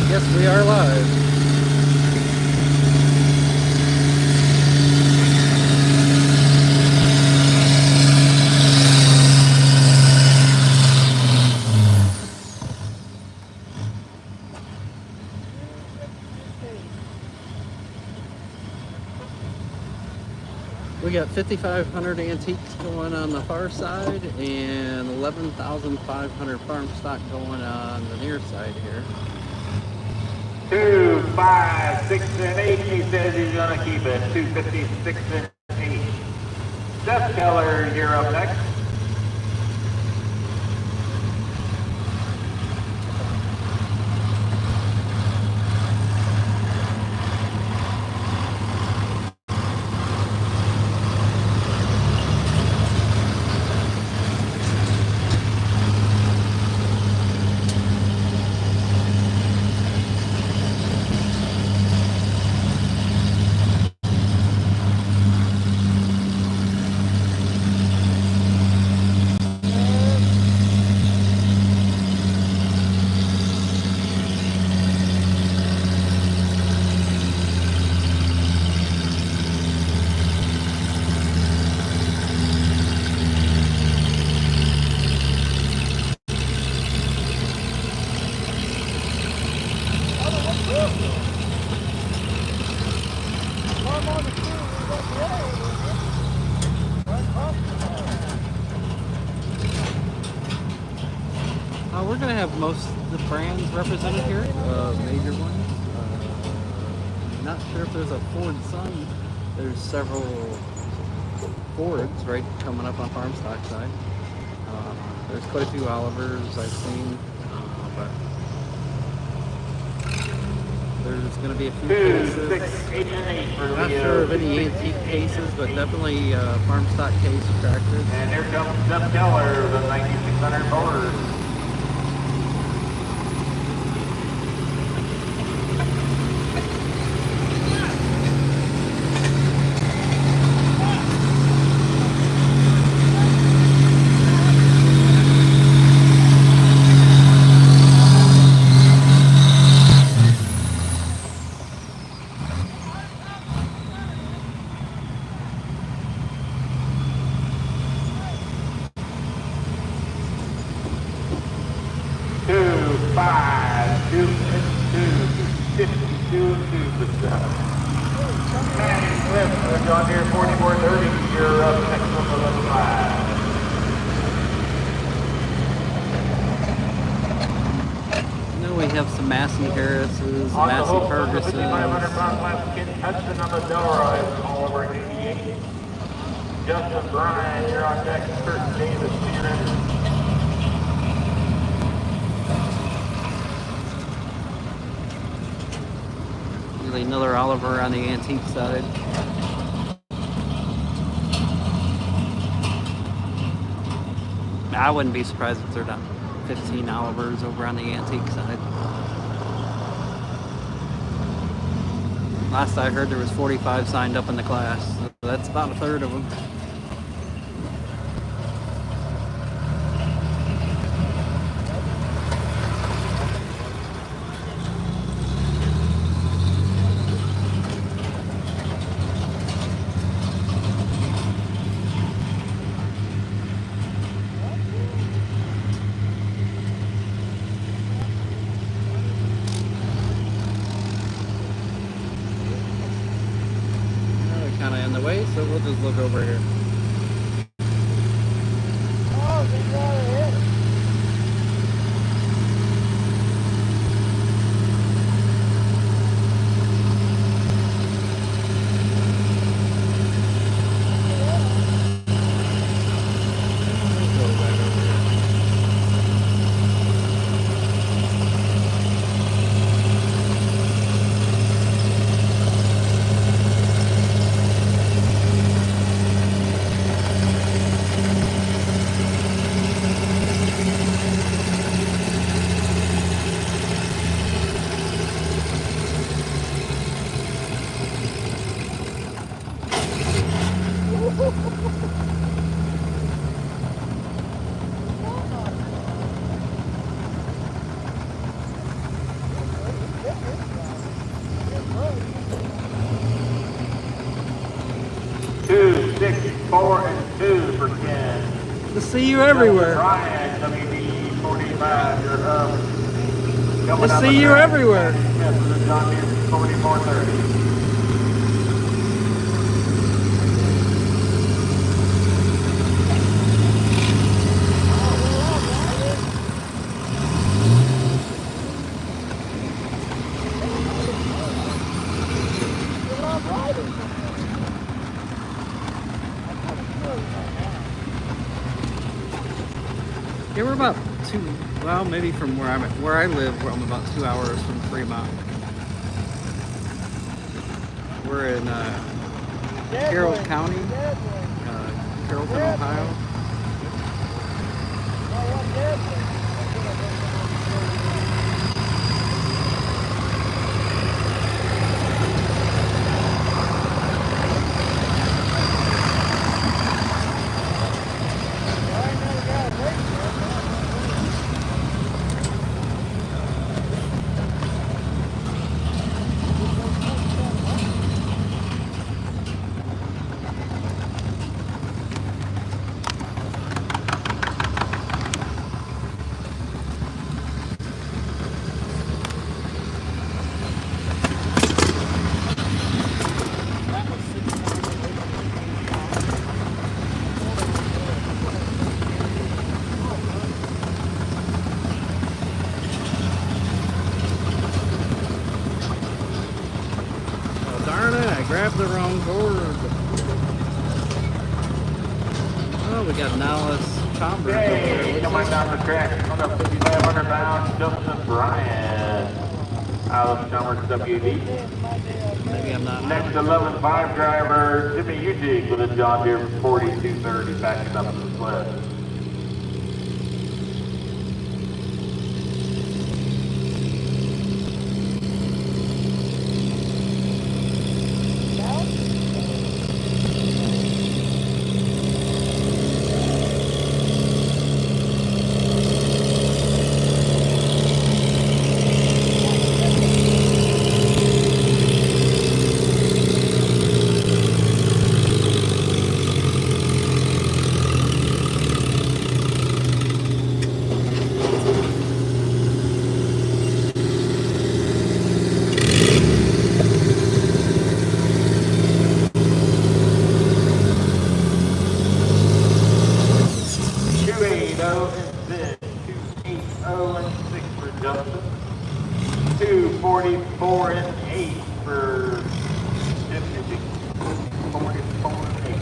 Yes, we are live. We got 5,500 antiques going on the far side and 11,500 farm stock going on the near side here. 2, 5, 6, and 8. He says he's going to keep it. 256 and 8. Seth Keller, you're up next. We're going to have most of the brands represented here, major ones. Not sure if there's a Ford Sun. There's several Fords right coming up on farm stock side. There's quite a few Olivers I've seen, but there's going to be a few 2, cases. 6, 8, and 8 for Not Leo. sure of any antique cases, but definitely farm stock case tractors. And here comes Seth Keller, the 9,600 Ford. 45, 2 and 2, 52 and 2 for 7. Manny Smith for the John Deere 4430. You're up next on the left side. We have some Massey Harrises, On the Massey hook, Fergusons. 5,500-pound class kid Hudson on the Delroy, all over 88. Justin Bryan, you're on deck. Kurt Davis, you're in. Really another Oliver on the antique side. I wouldn't be surprised if they're not 15 Olivers over on the antique side. Last I heard there was 45 signed up in the class, so that's about a third of them. Kind of in the way, so we'll just look over here. Oh, they got it hit. Two, 6, 4, and 2 for Ken. To see you everywhere. Ryan, WD 45, you're up. To see you everywhere. Smith for the John Deere 4430. Yeah, we're about well, maybe from where I live, I'm about 2 hours from Fremont. We're in Carroll County, Carrollton, Ohio. Grabbed the wrong cord. Oh, we got Nallis Chambers over Hey, there. coming down the track on the 5,500 pound, Justin Bryan. Alice Chalmers, WD. Maybe I'm not. Next 11.5 driver, Jimmy Udig with a John Deere 4230 backing up the sled. 0 and 6 for Justin. 244 and 8 for Timothy. 44 and 8.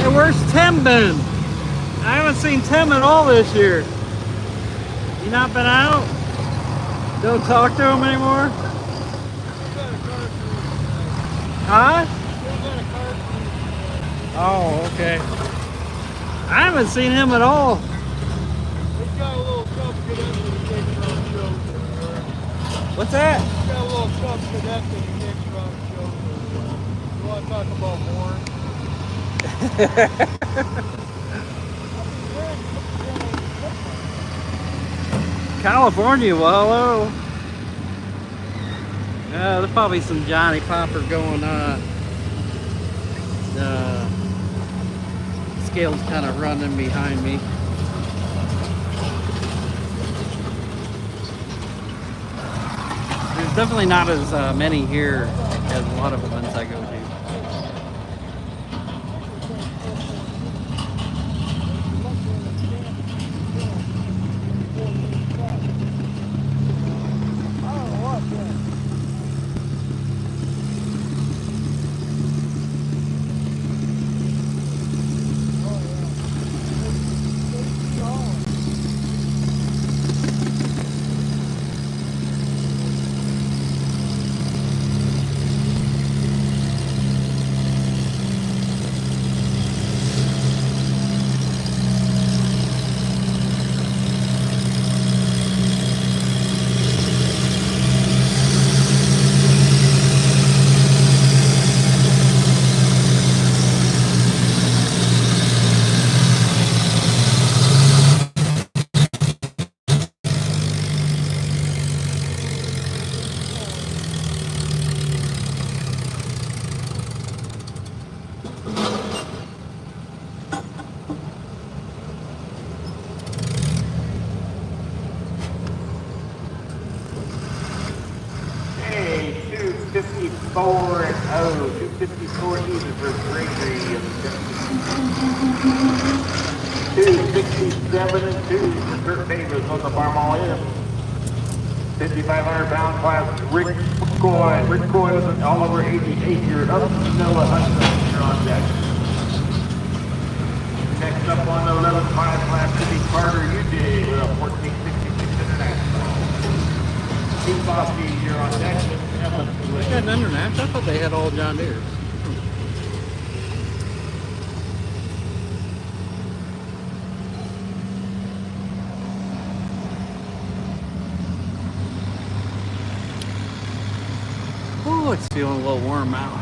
Hey, where's Tim been? I haven't seen Tim at all this year. You not been out? Don't talk to him anymore? Huh? Oh, okay. I haven't seen him at all. He's got a little cup cadet that he takes around shows. What's that? He's got a little cup cadet that he takes around shows. You want to talk about horn? California, well, hello. There's probably some Johnny Popper going on. Scale's kind of running behind me. There's definitely not as many here as a lot of events I go to. Hey, 254 and 0. 254 even for Gregory. 267 and 2 for Kurt Davis on the farm all in. 5,500 pound class, Rick Coy. Rick Coy with an all over 88 year up. Noah Hudson, you're on deck. Next up on the 11.5 class to be Carter UJ with a 1466 international. Steve Bosky, you're on deck. They got an international? I thought they had all John Deere's. Oh, it's feeling a little warm out.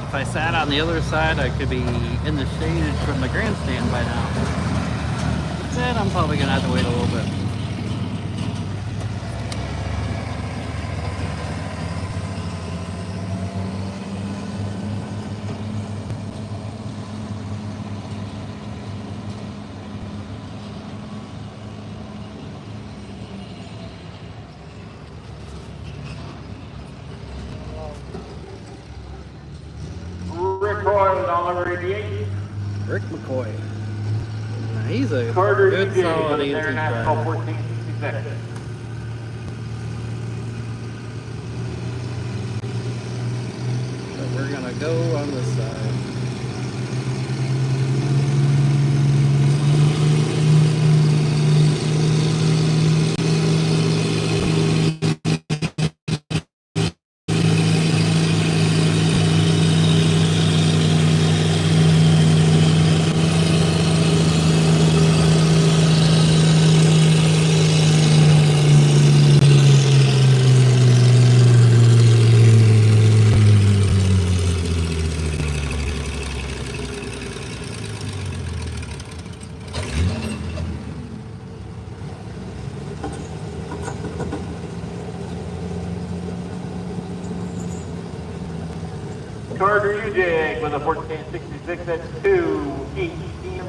If I sat on the other side, I could be in the shade from the grandstand by now. Then I'm probably gonna have to wait a little bit. Rick Coy with all over 88. Rick McCoy. Now, he's a Carter good UJ solid with an antique international driver. 1466. But we're gonna go on this side. Carter UJ with a 1466 at 218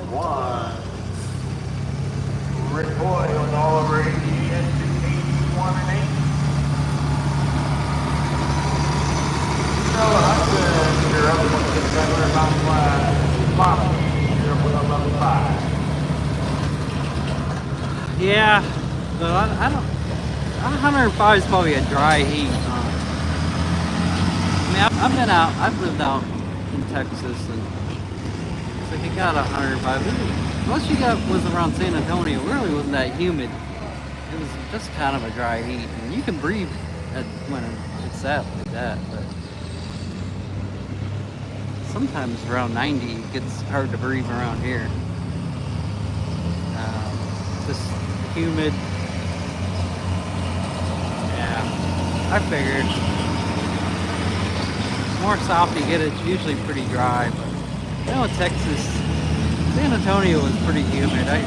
Yeah, but I don't. 105 is probably a dry heat. I mean, I've been out. I've lived out in Texas, and so you got 105. Most you got was around San Antonio. It really wasn't that humid. It was just kind of a dry heat, and you can breathe when it's that like that. But sometimes around 90, it gets hard to breathe around here. Just humid. Yeah, I figured. The more south you get, it's usually pretty dry. But you know, in Texas, San Antonio was pretty humid. I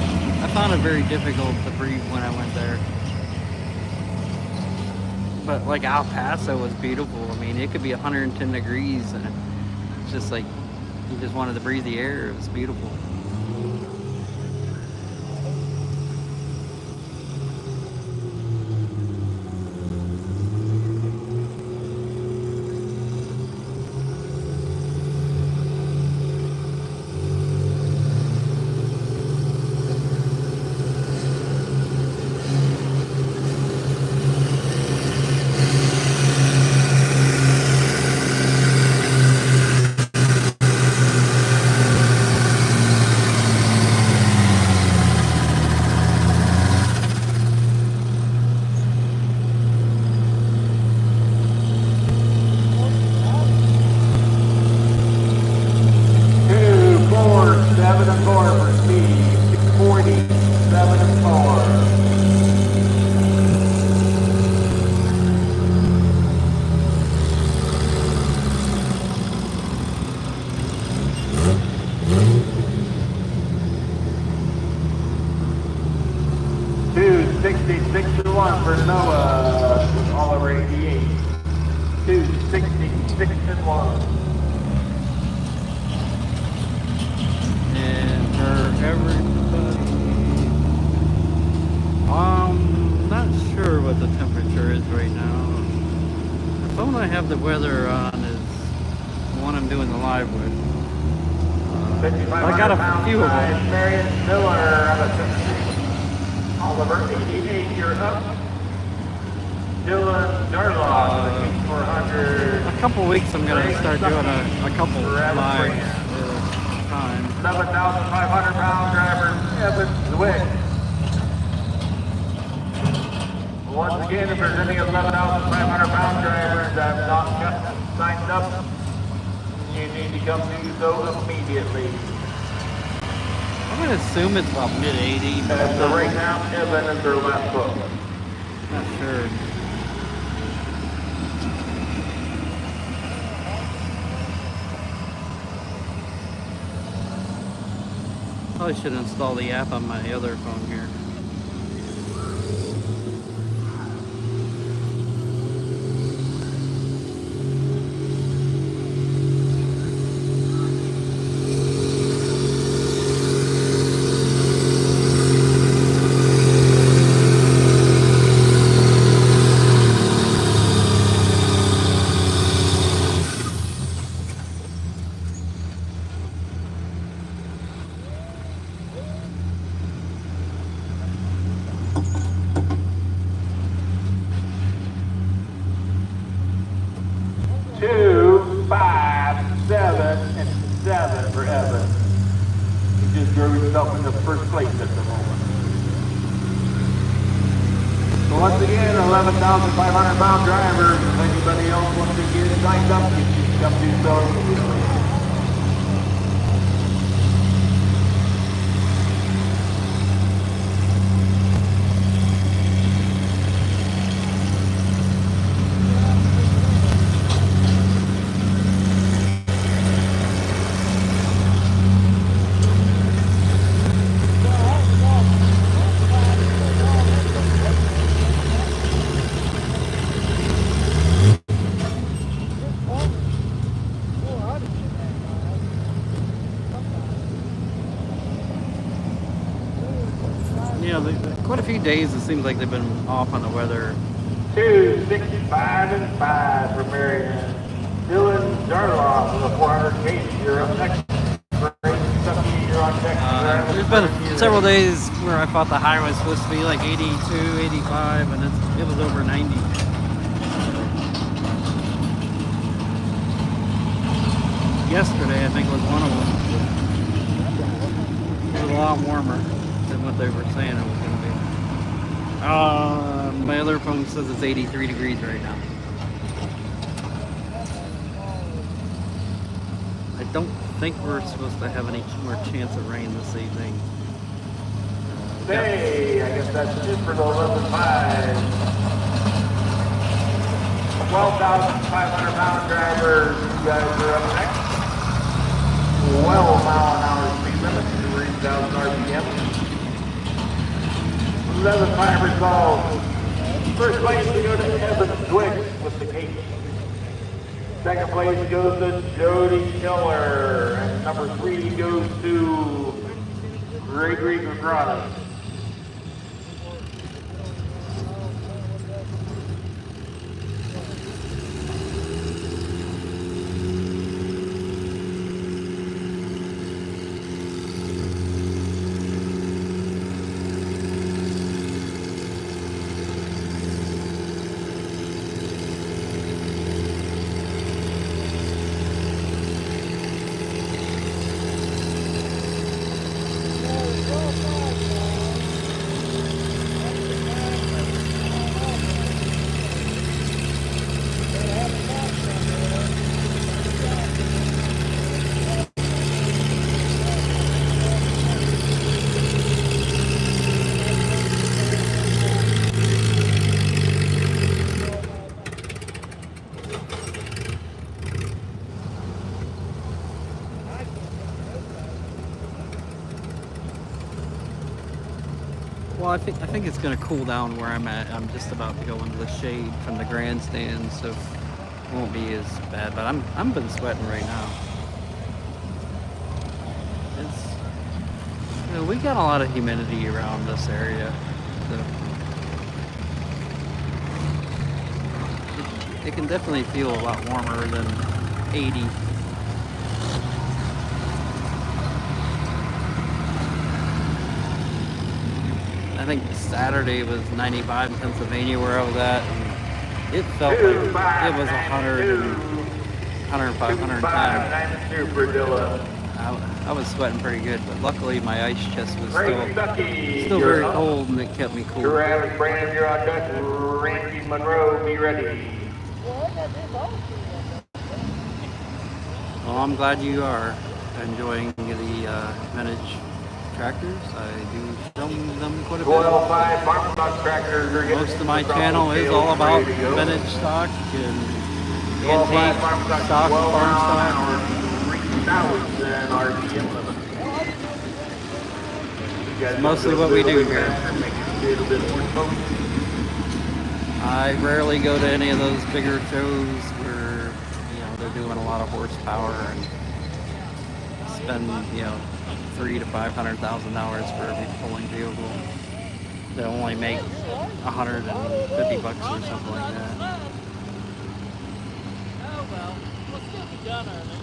found it very difficult to breathe when I went there. But like El Paso was beautiful. I mean, it could be 110 degrees, and it's just like you just wanted to breathe the air. It was beautiful. For Noah with Oliver 88. 266 and 1. And for everybody, not sure what the temperature is right now. The phone I have the weather on is the one I'm doing the live with. I got a few of them. Marion Miller out of Tennessee. Oliver 88, you're up. Dylan Darlock, 400. A couple weeks I'm going to start doing a couple live time. 11,500 pound driver, Evan Zwick. Once again, if there's any 11,500 pound drivers that have not got signed up, you need to come do so immediately. I'm going to assume it's about mid-80. But so right now, Evan is their last book. Not sure. Probably should install the app on my other phone here. For Evan. He just drove himself into first place at the moment. So once again, 11,500 pound drivers. If anybody else wants to get signed up, you can come do so immediately. Quite a few days it seems like they've been off on the weather. 265 and 5 for Marion. Dylan Darloff with a 400 case. You're up next. You're on deck. There's been several days where I thought the high was supposed to be like 82, 85, and it was over 90. Yesterday, I think, was one of them. It was a lot warmer than what they were saying it was going to be. My other phone says it's 83 degrees right now. I don't think we're supposed to have any more chance of rain this evening. Hey, I guess that's it for the 11.5. 12,500-pound drivers, you guys are up next. 12-mile-an-hour speed limit, 3,000 RPM. 11.5 results. First place we go to Evan Dwick with the cake. Second place goes to Jody Killer. And number 3 goes to Gregory Granados. Well, I think it's going to cool down where I'm at. I'm just about to go into the shade from the grandstand, so it won't be as bad. But I'm been sweating right now. It's, you know, we got a lot of humidity around this area, so it can definitely feel a lot warmer than 80. I think Saturday was 95 in Pennsylvania where I was at, and it felt like it was 100, 105, 110. I was sweating pretty good, but luckily my ice chest was still very cold, and it kept me cool. Travis Brandon, you're on deck. Randy Monroe, be ready. Well, I'm glad you are enjoying the vintage tractors. I do film them quite a bit. 12.5 farm stock tractors are getting Most of my channel is all about vintage stock and antique stock, farm stock. 3,000 RPM limit. Mostly what we do here. I rarely go to any of those bigger shows where, you know, they're doing a lot of horsepower and spend, you know, $300,000 to $500,000 for every pulling vehicle. They only make $150 or something like that. Oh well, we'll still be done, I think.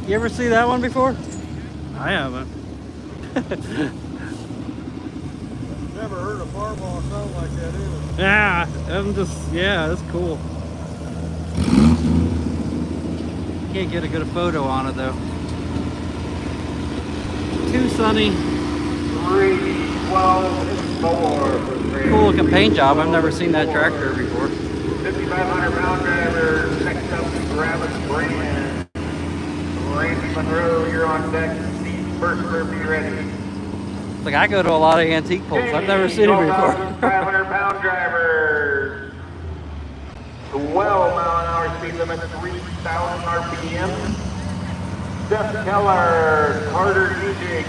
You ever see that one before? I haven't. Never heard a fireball sound like that either. Yeah, that's cool. Can't get a good photo on it though. Too sunny. 312 Cool looking paint job. I've never seen that tractor before. 5,500 pound driver. Next up is Travis Brand. Randy Monroe, you're on deck. Steve Burstler, be ready. It's like I go to a lot of antique pulls. I've never seen it before. 500 pound drivers. 12-mile-an-hour speed limit, 3,000 RPM. Seth Keller, Carter Ejig,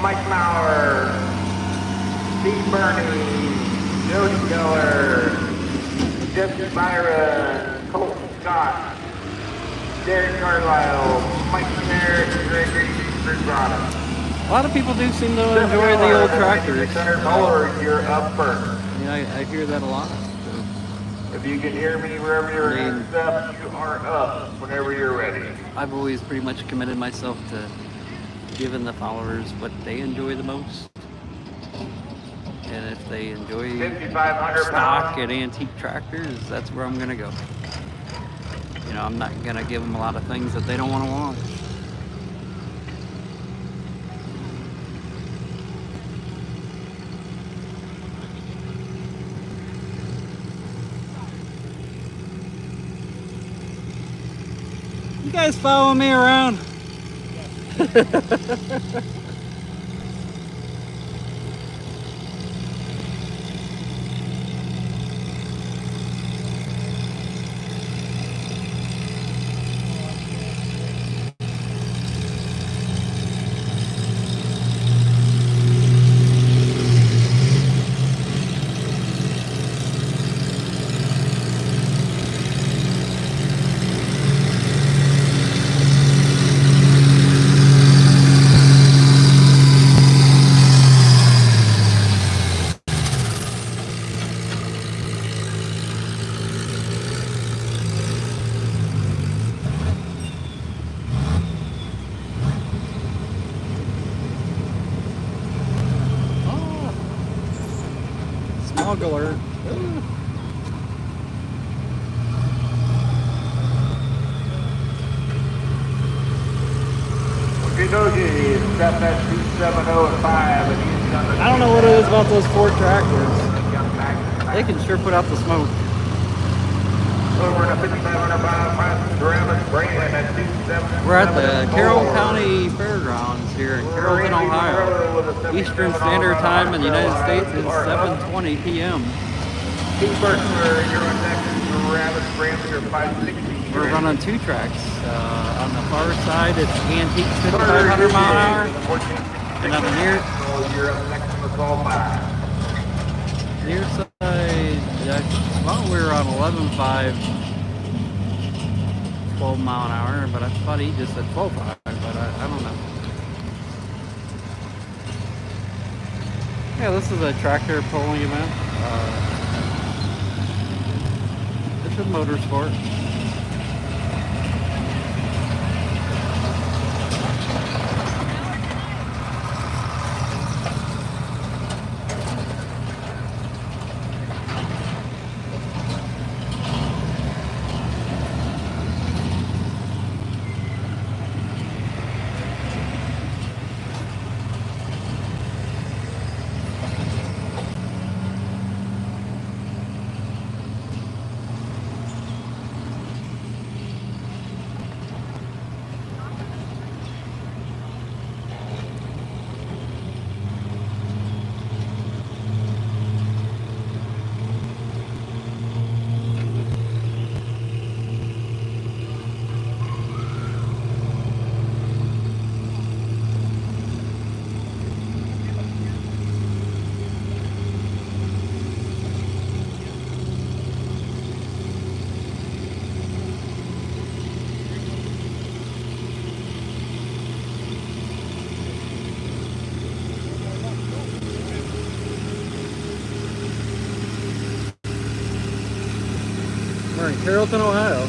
Mike Maurer, Steve Burney, Jody Keller, Jesse Byron, Colt Scott, Derek Carlisle, Mike Snare, and Gregory Brisbane. A lot of people do seem to enjoy the old tractors. Forward, you're up first. Yeah, I hear that a lot. If you can hear me wherever you're at, Seth, you are up whenever you're ready. I've always pretty much committed myself to giving the followers what they enjoy the most. And if they enjoy 5,500 stock and antique tractors, that's where I'm gonna go. You know, I'm not gonna give them a lot of things that they don't want to watch. You guys follow me around? Smuggler. Step at 2705 and he's on the I don't know what it is about those Ford tractors. They can sure put out the smoke. over to 5,500 pound Travis Brand at 277. We're at the Carroll County Fairgrounds here in Carrollton, Ohio. Eastern Standard Time in the United States is 7:20 p.m. Steve Burstler, you're on deck. Travis Brand, you're 560. We're running two tracks. On the far side, it's antique 5,500 mile an hour. And on the near side, well, we were on 11.5, 12 mile an hour, but I thought he just said 12.5, but I don't know. Yeah, this is a tractor pulling event. It's a motorsport. We're in Carrollton, Ohio.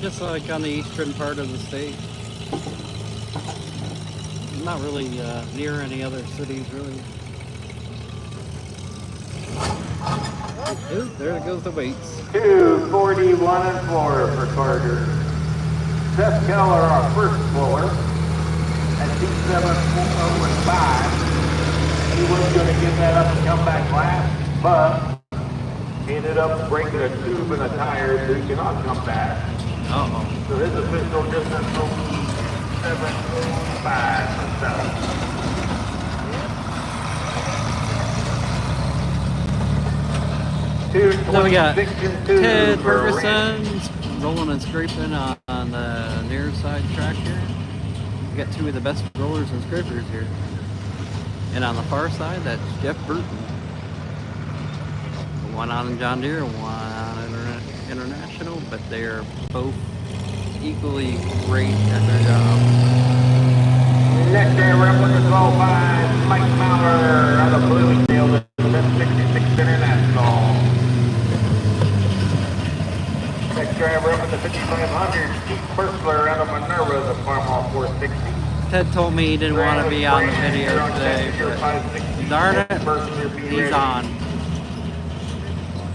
just like on the eastern part of the state. Not really near any other cities, really. Oh, there goes the weights. 241 and 4 for Carter. Seth Keller, our first puller, at 270.5. He was going to get that up and come back last, but he ended up breaking a tube in a tire, so he cannot come back. Uh-oh. So his official distance will be 7.5 for Seth. Then we got 6 and 2 Ted for Ferguson rolling and scraping on the near side track here. We got two of the best rollers and scrapers here. And on the far side, that's Jeff Burton. One on John Deere, one on International, but they are both equally great at their job. Next day, we're up with the 12-5, Mike Maurer out of Bloomingdale, the 1066 International. Next driver up at the 5500, Keith Persler out of Minerva, the Farmall 460. Ted told me he didn't want to be on the video today, but darn it, he's on.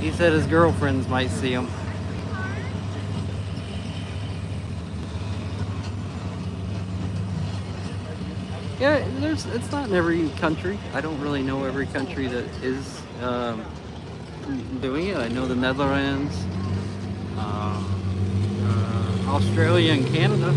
He said his girlfriends might see him. Yeah, it's not in every country. I don't really know every country that is doing it. I know the Netherlands, Australia, and Canada.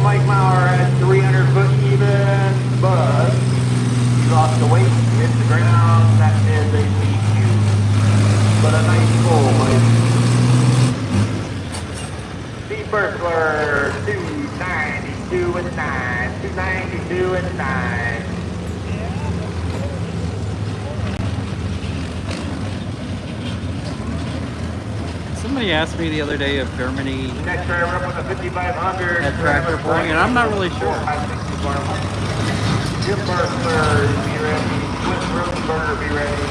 Mike Maurer at 300 foot even, but he lost the weight, hit the ground. That is a PQ, but a nice pull, Mike. Steve Berkler, 292 and 9, 292 and 9. Somebody asked me the other day if Germany Next driver up with the 5500 had tractor pulling, and I'm not really sure. Jim Berkler, be ready. Cliff Rosenberger, be ready.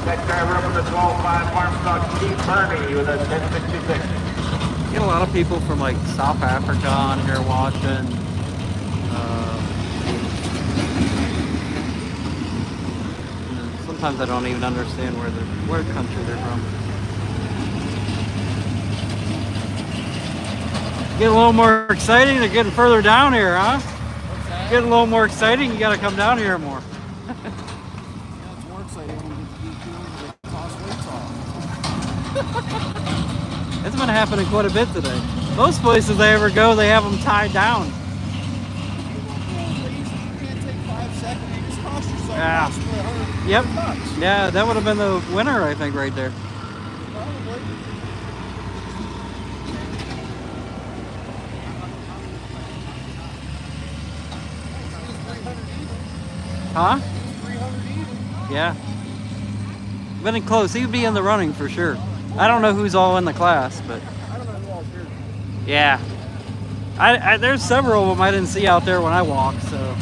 Next driver up with the 12.5 farm stock, Steve Burney with a 1066. Get a lot of people from like South Africa on here watching. Sometimes I don't even understand where country they're from. Get a little more exciting, they're getting further down here, huh? Get a little more exciting, you gotta come down here more. It's more exciting when you get the toss weights off. It's been happening quite a bit today. Most places I ever go, they have them tied down. You can't take 5 seconds, you just cost yourself Yeah. possibly $100. Yep. Yeah, that would have been the winner, I think, right there. Probably. Huh? 300 even. Yeah. Been in close. He'd be in the running for sure. I don't know who's all in the class, but I don't know who all's here. yeah. There's several of them I didn't see out there when I walked, so.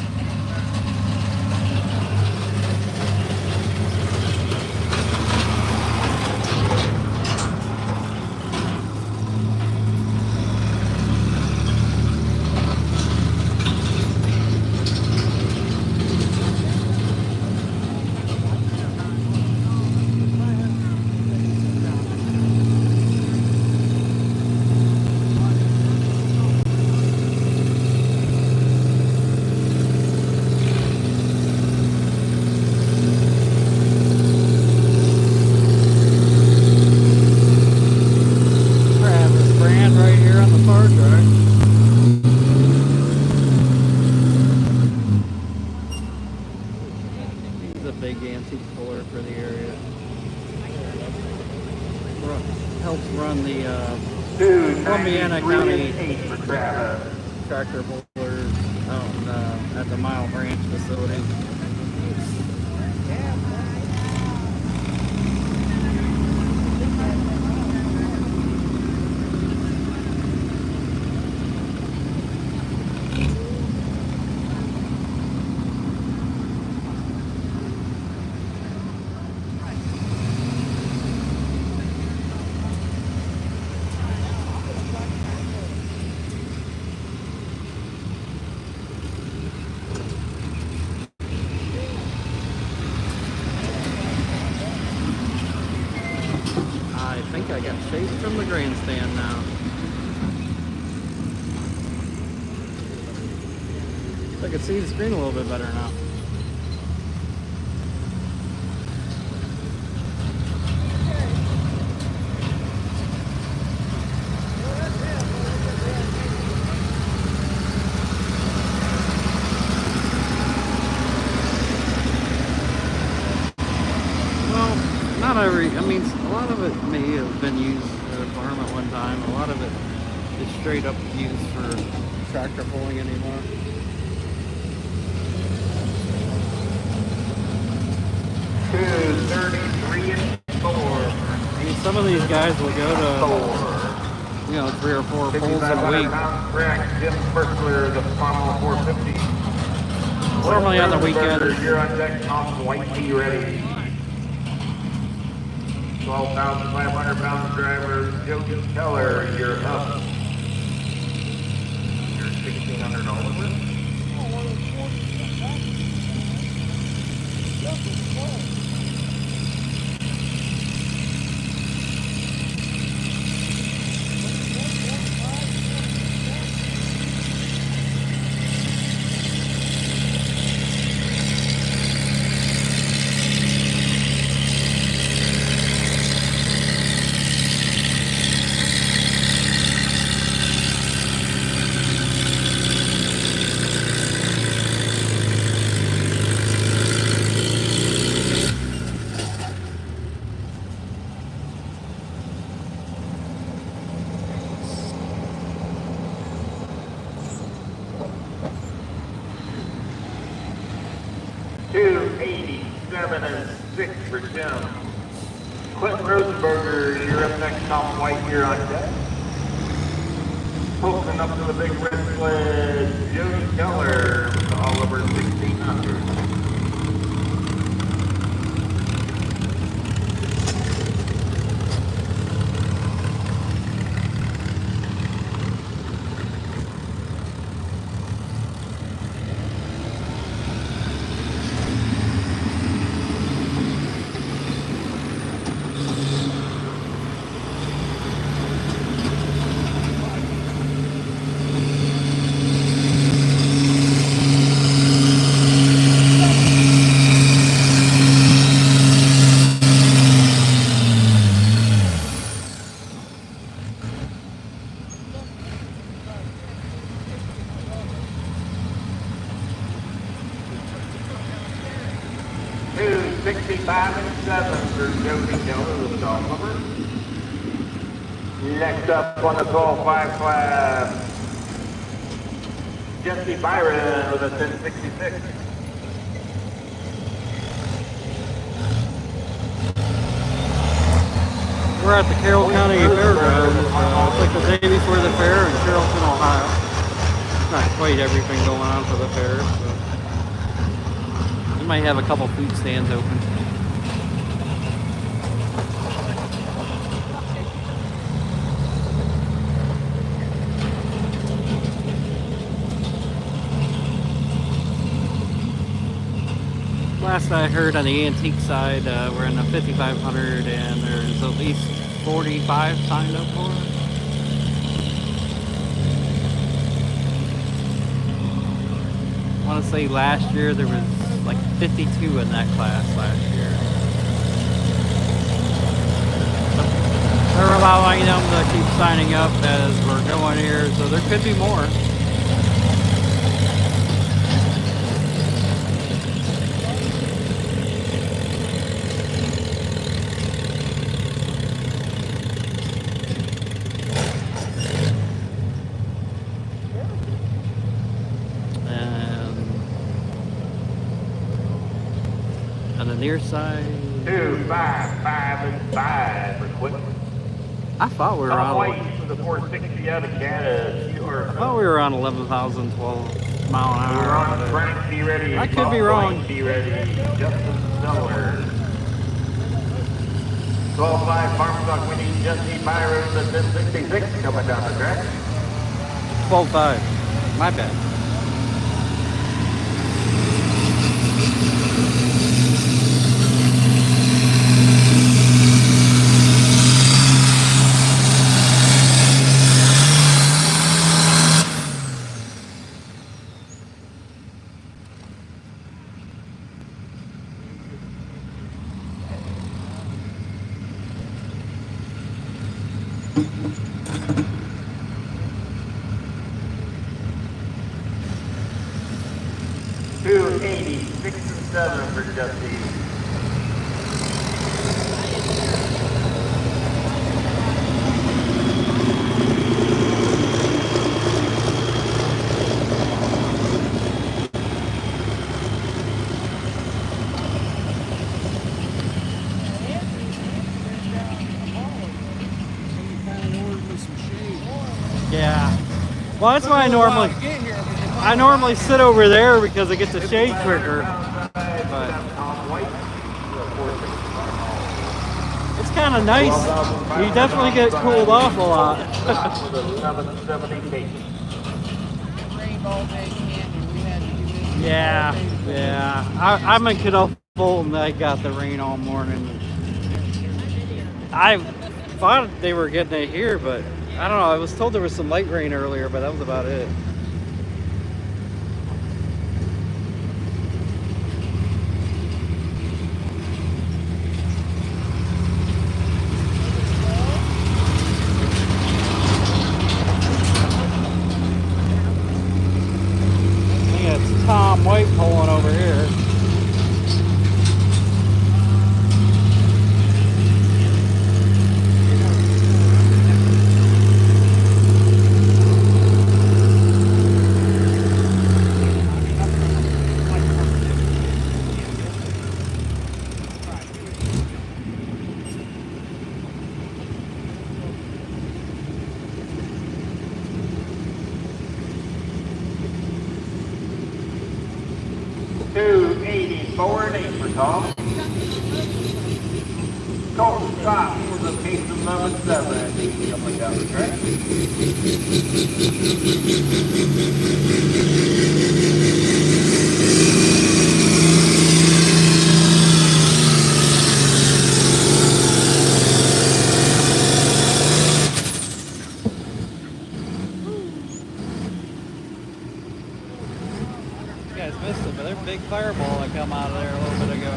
helps run the Columbiana 293 County and 8 for Travis. tractor pullers out at the Mile Branch facility. I think I got shade from the grandstand now. I can see the screen a little bit better now. Not every, I mean, a lot of it may have been used for a farm at one time. A lot of it is straight up used for tractor pulling anymore. Two 33 and 4. I mean, some of these guys will go to, you know, 3 or 4 pulls in a week. Correct. Jim Firstler, the Farm 450. Normally on the weekends. You're on deck, Tom White, be ready. 12,500 pound driver, Joe Keller, you're up. You're $1,600. $287 and 6 for Jim. Clinton Rosenberger, you're up next. Tom White, you're on deck. Pulling up to the big red sled, Joe Keller, with all over 1,600. $265 and 7 for Jody Keller, the dog lover. Next up on the 12-5 class, Jesse Byron with a 1066. We're at the Carroll County Fairgrounds. It's like the day before the fair in Carrollton, Ohio. Not quite everything going on for the fair, so we might have a couple food stands open. Last I heard on the antique side, we're in the 5,500 and there's at least 45 signed up for it. I want to say last year there was like 52 in that class last year. But they're allowing them to keep signing up as we're going here, so there could be more. near side. 2, 5, 5, and 5 for Quinton. I thought we were Tom on. White for the 460 out of Canada. I thought we were on 11,012 mile an We're hour. on Frank, be ready. I could Bob be wrong. White, be ready. Justin Zeller. 12-5 farm stock, we need Jesse Byron at 1066 coming down the track. 12.5. My bad. Six and 7 for Jesse. Yeah. Well, that's why I normally sit over there because I get the shade quicker. But it's kind of nice. You definitely get cooled off a lot. Yeah. I'm in Cadell Fulton. I got the rain all morning. I thought they were getting it here, but I don't know. I was told there was some light rain earlier, but that was about it. Tom White pulling over here. Forward 8 for Tom. Colton Scott for the case of 11-7 coming down the track. You guys missed it, but there's a big fireball that come out of there a little bit ago.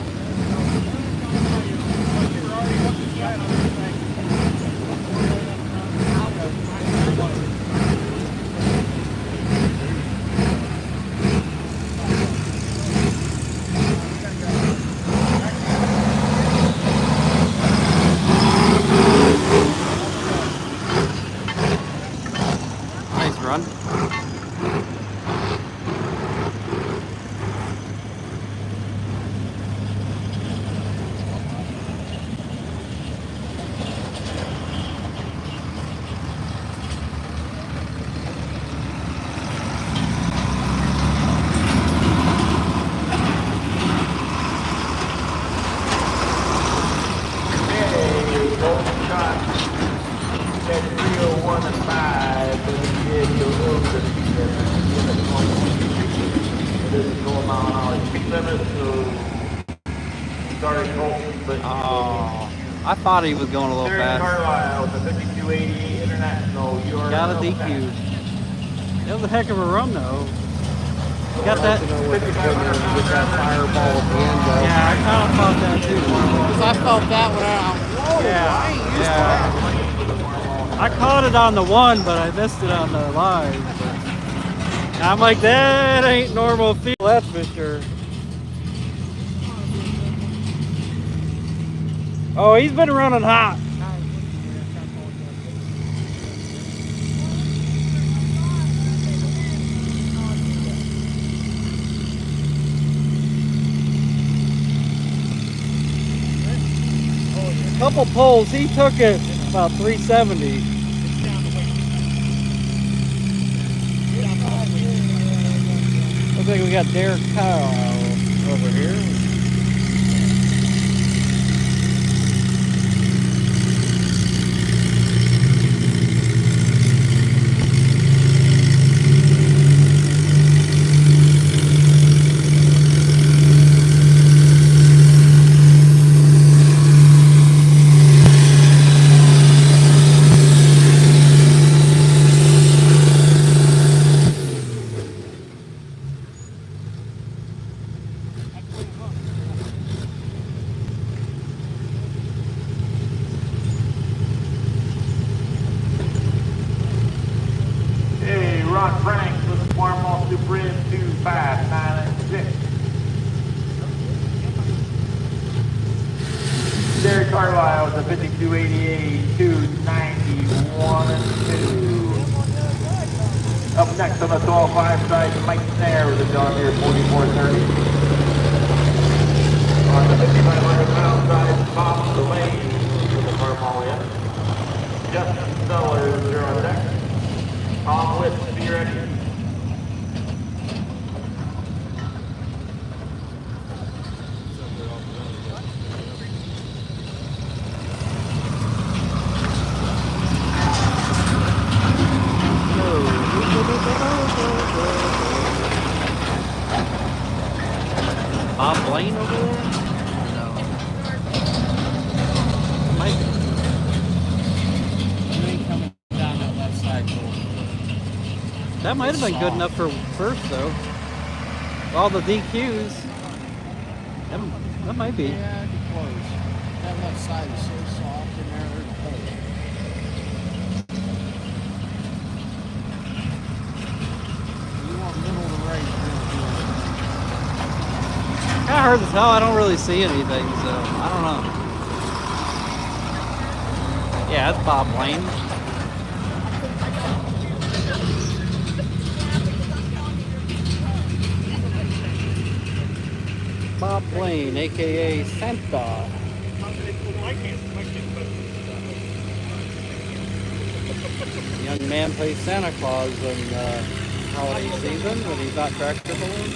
Nice run. I thought he was going a little fast. Carlisle, the 5280 International. Got a DQ. That was a heck of a run, though. Got that. With that fireball at the end, though. Yeah, I kind of thought that too. Because I felt that one out. Whoa, I ain't used to that. I caught it on the one, but I missed it on the live. But I'm like, that ain't normal feel. That's for sure. Oh, he's been running hot. couple pulls. He took it about 370. Looks like we got Derek Carroll over here. Hey, Ron Franks with the Farmall Supreme 2596. Derek Carlisle with the 5288, 291 and 2. Up next on the 12.5 side, Mike Snare with the John Deere 4430. On the 5,500-pound side, Bob Delaney with the Farmall in. Justin Sellers here on deck. Tom Witz, be ready. Bob Blaine over there? No. Mike. He ain't coming down that left side door. That might have been good enough for first, though. All the DQs. That might be. Yeah, it'd be close. That left side is so soft in there, they're cold. You want middle of the race, Kind of hard to tell. I don't really see anything, so I don't know. Yeah, that's Bob Blaine. Bob Blaine, aka Santa. Young man plays Santa Claus in holiday season when he's not tractor pulling.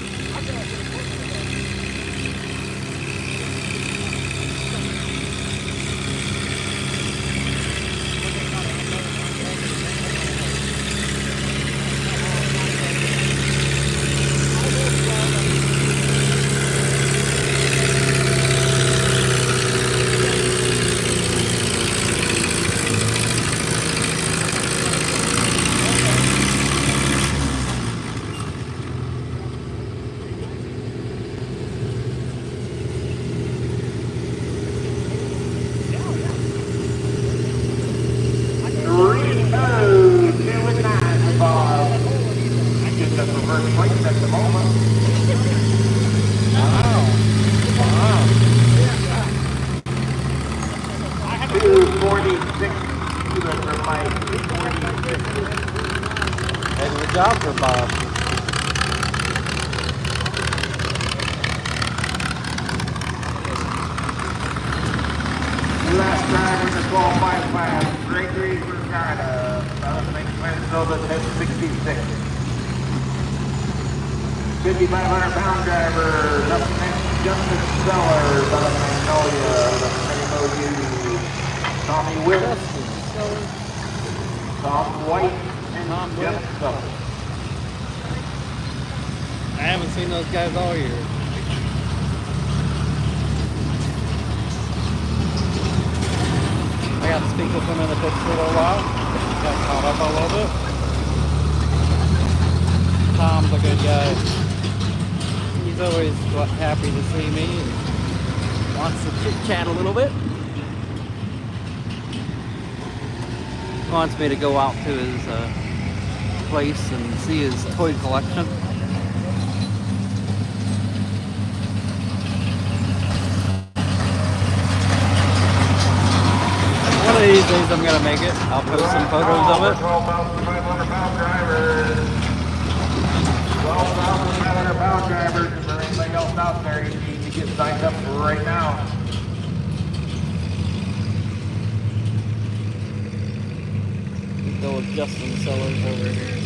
Good job for Bob. Last time in the 12.55, Gregory Vergara, Minnesota 1066. 5,500-pound drivers, up next, Justin Sellers out of Magnolia, the MOU. Tommy Willis, Tom White, and Jeff Sellers. I haven't seen those guys all year. I got to speak with him in the pits for a little while. Got caught up a little bit. Tom's a good guy. He's always happy to see me and wants to chit chat a little bit. Wants me to go out to his place and see his toy collection. One of these days I'm gonna make it. I'll post some photos of it. 12,500-pound drivers. 12,500-pound drivers. Is there anything else out there you need to get signed up for right now? with Justin Sellers over here.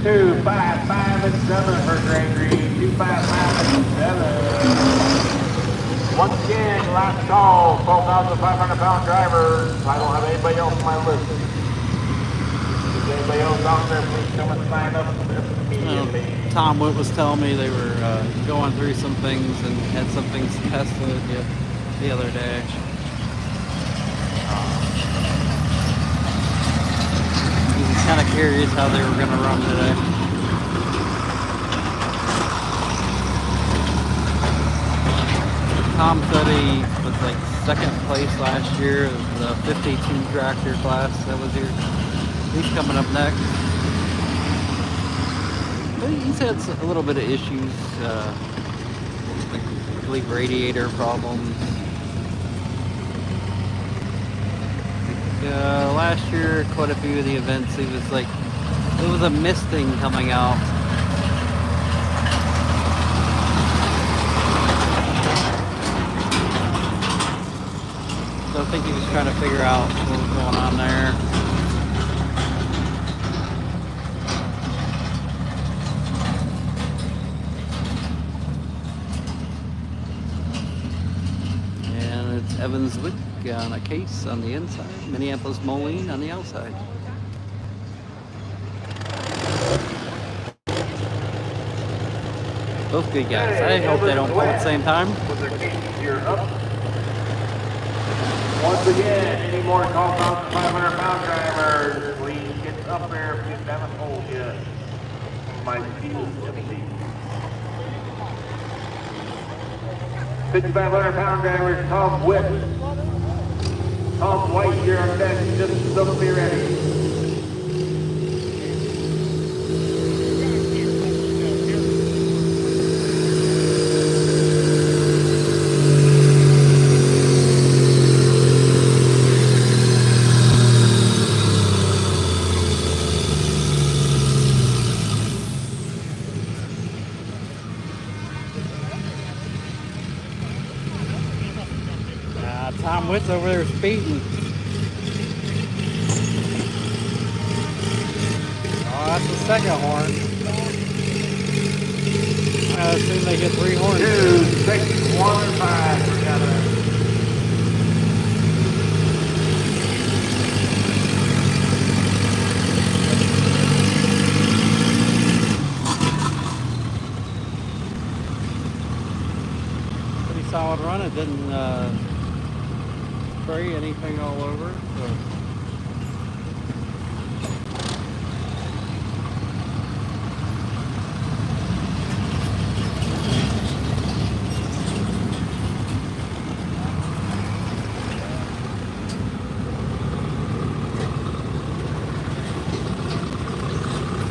Two, 5, 5, and 7 for Gregory. 2, 5, 5, and 7. Once again, last call, 12,500-pound drivers. I don't have anybody else on my list. If anybody else out there, please come and sign up immediately. Tom Witt was telling me they were going through some things and had some things tested the other day. He was kind of curious how they were going to run today. Tom said he was like second place last year of the 52 tractor class that was here. He's coming up next. But he's had a little bit of issues, like I believe radiator problems. Last year, quite a few of the events, he was like, it was a misting coming out. So I think he was trying to figure out what was going on there. And it's Evanswick on a case on the inside, Minneapolis Moline on the outside. Both good guys. I hope they don't pull at the same time. With their cases here up. Once again, any more 12,500-pound drivers, please get up there if you haven't pulled yet. My seat is empty. 5,500-pound drivers, Tom Witt. Tom White here on deck, just so be ready. Tom Witt's over there speeding. Oh, that's the second horn. I assume they get 3 horns. 2, 6, 1, and 5 together. Pretty solid run. It didn't spray anything all over. So.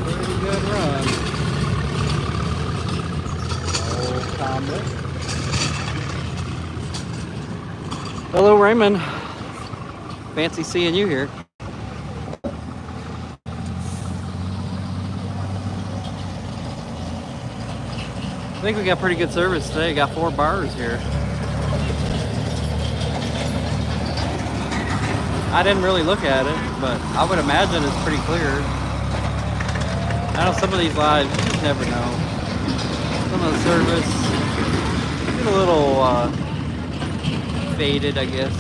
Pretty good run. Old Tom Witt. Hello, Raymond. Fancy seeing you here. I think we got pretty good service today. Got 4 bars here. I didn't really look at it, but I would imagine it's pretty clear. I know some of these lives, you just never know. Some of the service, get a little faded, I guess.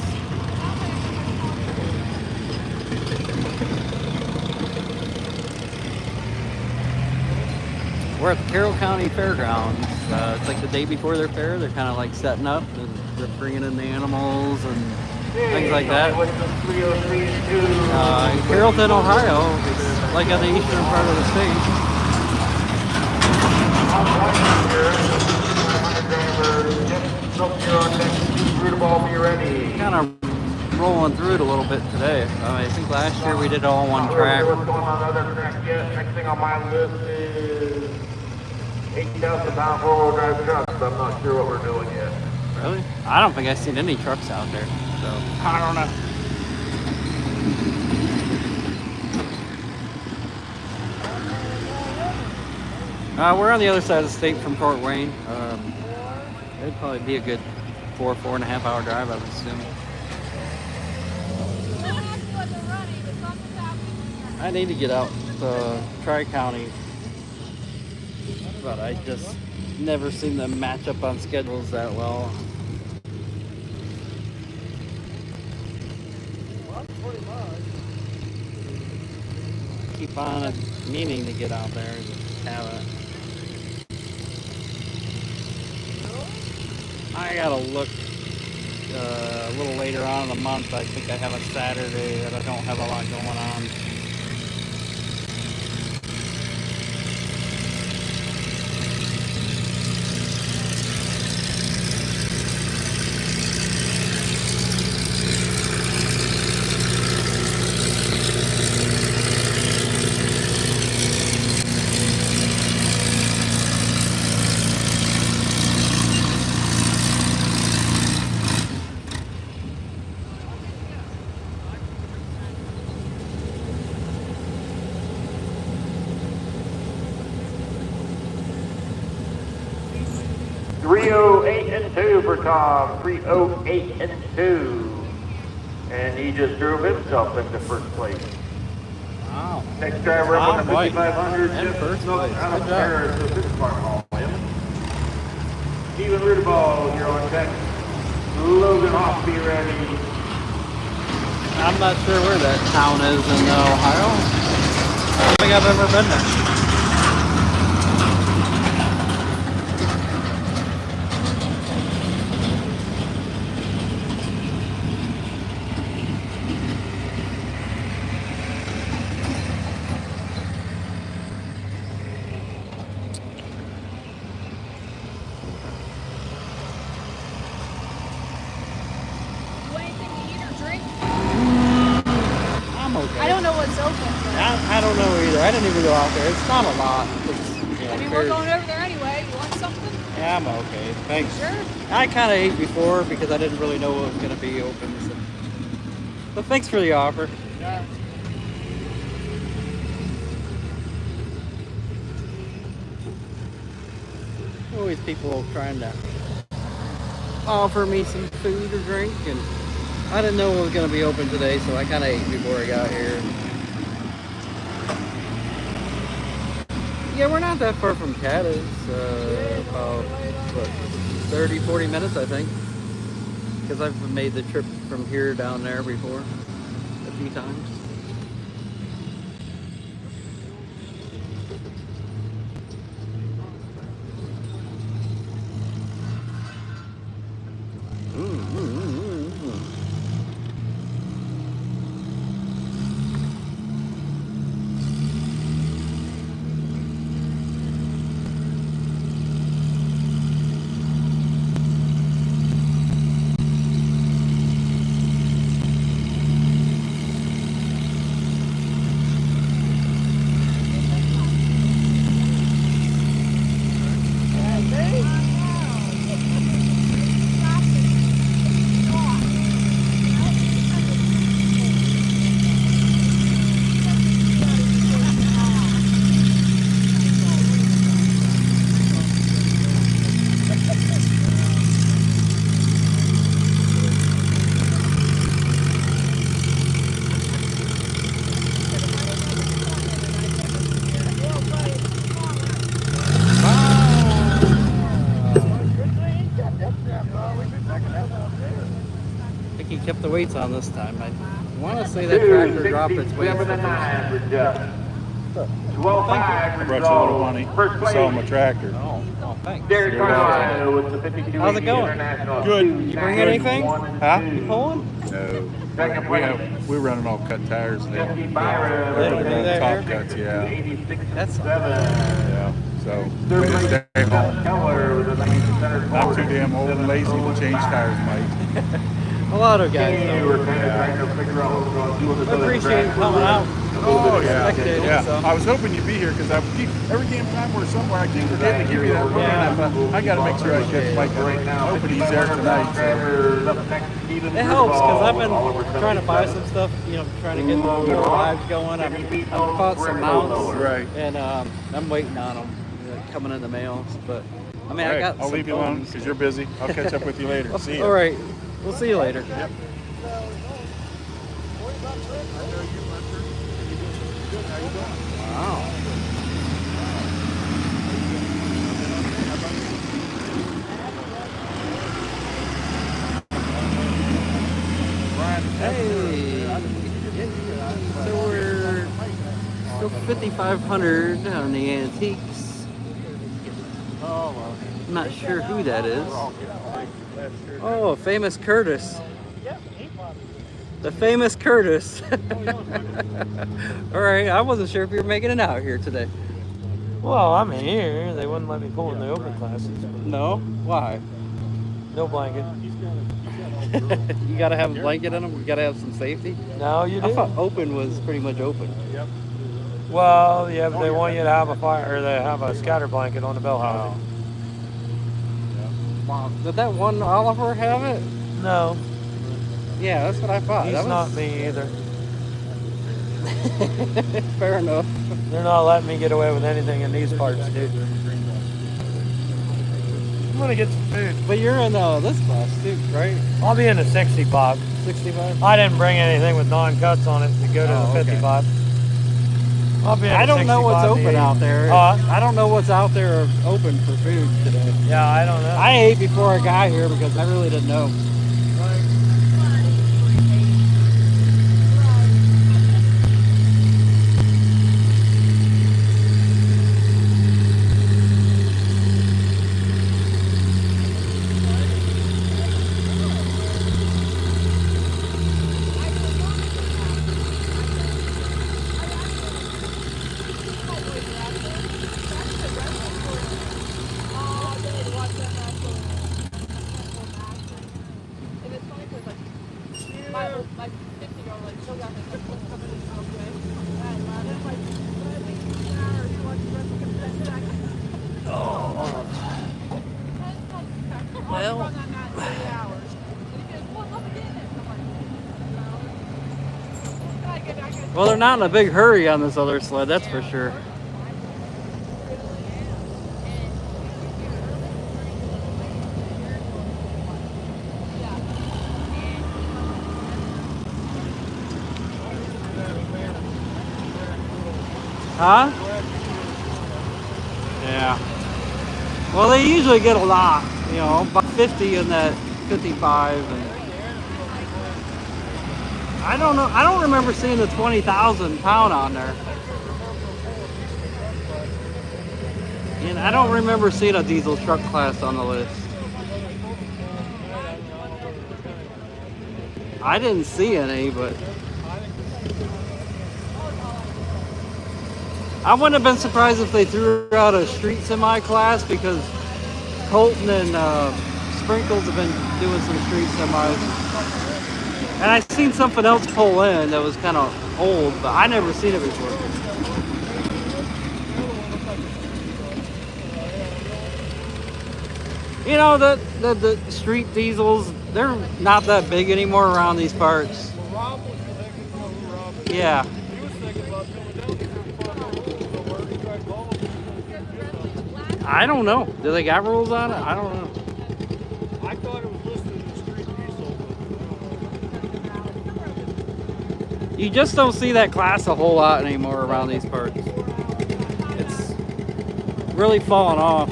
We're at the Carroll County Fairgrounds. It's like the day before their fair. They're kind of like setting up and they're bringing in the animals and things like that. Carrollton, Ohio. It's like on the eastern part of the state. Kind of rolling through it a little bit today. I think last year we did all one track. What's going on other track yet? Next thing on my list is 8,000 pound four-wheel drive trucks. I'm not sure what we're doing yet. Really? I don't think I've seen any trucks out there. So I don't know. We're on the other side of the state from Fort Wayne. It'd probably be a good 4.5 hour drive, I would assume. I need to get out to Tri-County, but I just never seem to match up on schedules that well. Keep on meaning to get out there and just haven't. I gotta look a little later on in the month. I think I have a Saturday that I don't have a lot going on. and 2 for Tom, 308 and 2. And he just drove himself into first place. Wow. Next driver up on the 5500. And first place. Out of Good job. Paris, so this car hall. Steven Rudeball, you're on deck. Logan Hoff, be ready. I'm not sure where that town is in Ohio. I don't think I've ever been there. I don't know what's open. I don't know either. I didn't even go out there. It's not a lot. I mean, we're going over there anyway. You want something? Yeah, I'm okay. Thanks. Sure. I kind of ate before because I didn't really know what was going to be open. So. But thanks for the offer. Yeah. Always people trying to offer me some food or drink, and I didn't know what was going to be open today, so I kind of ate before I got here. Yeah, we're not that far from Cadiz. About, what, 30, 40 minutes, I think. Because I've made the trip from here down there before a few times. kept the weights on this time. I want to say that tractor dropped its weights the first time. 12.5 I brought you a little money. First place. Sell him a tractor. Oh, thanks. Derek Carroll with the 52 How's it going? International. Good. You bring anything? Huh? You pulling? No. Second place. We're running all cut tires now. Jesse Byron. They don't do that Top here? cuts, yeah. 86 That's 7. Yeah. So Third we just place, stay home. Keller with a 90 center Not too damn old and lazy to change tires, mate. A lot of guys We do. were kind of trying to figure out what we're going to do with this I other appreciate you track. coming out. Oh yeah, Spectating, yeah. so. I was hoping you'd be here because I keep every damn time we're somewhere I keep forgetting to give you that money. Yeah. I got to make sure I get Mike. Hoping he's there tonight. So. It helps because I've been trying to buy some stuff, you know, trying to get more lives going. I've caught some mounts, Right. and I'm waiting on them coming in the mail. But I mean, All I right, got. I'll some leave you alone phones. because you're busy. I'll catch up with you later. See you. All right, we'll see you later. Yep. Wow. Hey, so we're still 5,500 on the antiques. I'm not sure who that is. Oh, famous Curtis. The famous Curtis. All right, I wasn't sure if you were making it out here today. Well, I'm here. They wouldn't let me pull in the open classes. No? Why? No blanket. You gotta have a blanket in them. You gotta have some safety. No, you I do. thought open was pretty much open. Well, yeah, but they want you to have a fire, or they have a scatter blanket on the bell housing. Wow. Did that one Oliver have it? No, Yeah, that's what I thought. he's That not was... me either. Fair enough. They're not letting me get away with anything in these parts, dude. I'm gonna get some food. But you're in this class too, right? I'll be in the 65. 65? I didn't bring anything with non-cuts on it to go to Oh, the okay. 55. I'll be in I the don't know what's 65 to open 80. out there. I don't know what's out there open for food today. Yeah, I don't know. I ate before I got here because I really didn't know. Well, they're not in a big hurry on this other sled, that's for sure. Huh? Yeah. Well, they usually get a lot, you know, about 50 in that 55. And I don't know. I don't remember seeing the 20,000 pound on there. And I don't remember seeing a diesel truck class on the list. I didn't see any, but I wouldn't have been surprised if they threw out a street semi class because Colton and Sprinkles have been doing some street semis. And I seen something else pull in that was kind of old, but I never seen it before. You know, the street diesels, they're not that big anymore around these parts. Yeah. I don't know. Do they got rules on it? I don't know. I thought it was listed as street diesel. You just don't see that class a whole lot anymore around these parts. It's really fallen off.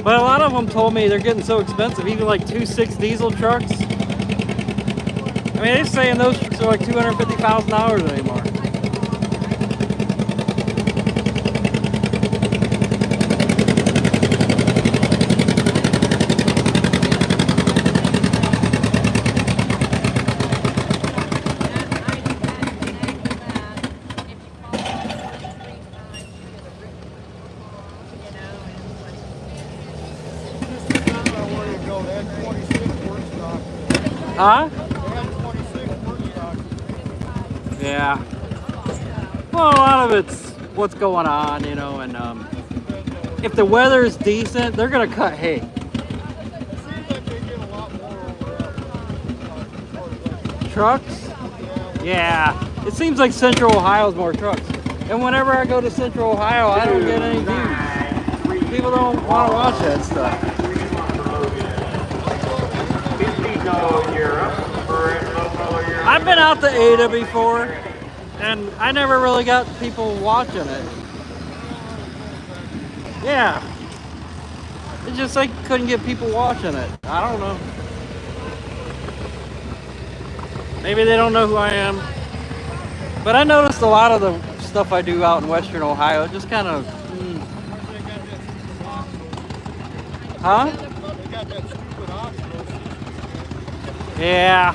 But a lot of them told me they're getting so expensive. Even like 2.6 diesel trucks, mean, they're saying those trucks are like $250,000 anymore. Huh? Yeah. Well, a lot of it's what's going on, you know, and if the weather is decent, they're gonna cut hay. Trucks? Yeah. It seems like Central Ohio's more trucks. And whenever I go to Central Ohio, I don't get any views. People don't want to watch that stuff. I've been out to Ada before, and I never really got people watching it. Yeah. It's just like couldn't get people watching it. I don't know. Maybe they don't know who I am. But I noticed a lot of the stuff I do out in Western Ohio, just kind of... Huh? Yeah.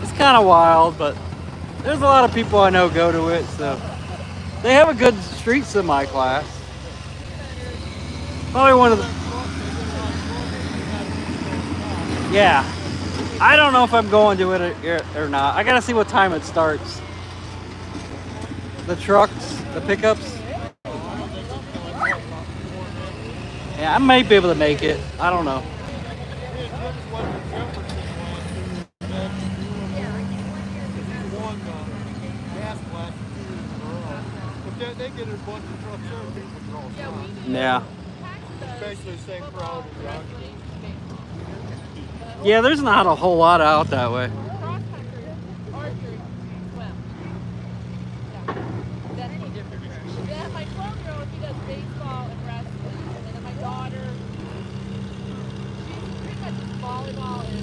It's kind of wild, but there's a lot of people I know go to it, so they have a good street semi class. Probably one of the... Yeah. I don't know if I'm going to it or not. I gotta see what time it starts. The trucks, the pickups. Yeah, I might be able to make it. I don't know. They get a bunch of trucks there and people cross. Yeah. It's basically the same crowd as the Oxford. Yeah, there's not a whole lot out that way. Yeah, my 12-year-old, he does baseball and wrestling, and then my daughter, she's pretty much just volleyball and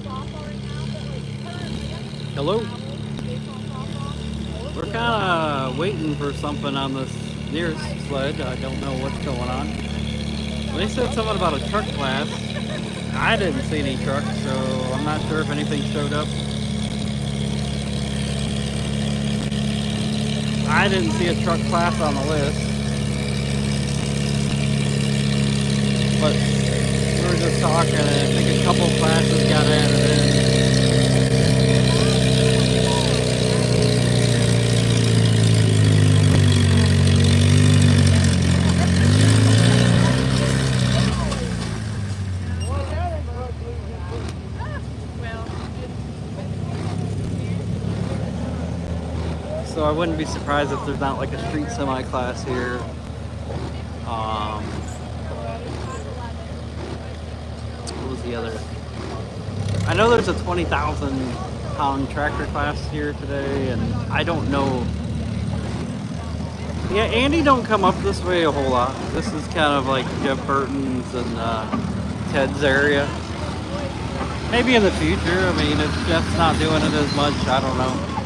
softball right now, but like currently, Hello? baseball, softball. We're kind of waiting for something on this nearest sled. I don't know what's going on. They said something about a truck class. I didn't see any trucks, so I'm not sure if anything showed up. I didn't see a truck class on the list. But we were just talking, and I think a couple classes got added in. So I wouldn't be surprised if there's not like a street semi class here. What was the other? I know there's a 20,000 pound tractor class here today, and I don't know. Yeah, Andy don't come up this way a whole lot. This is kind of like Jeff Burton's and Ted's area. Maybe in the future. I mean, if Jeff's not doing it as much, I don't know.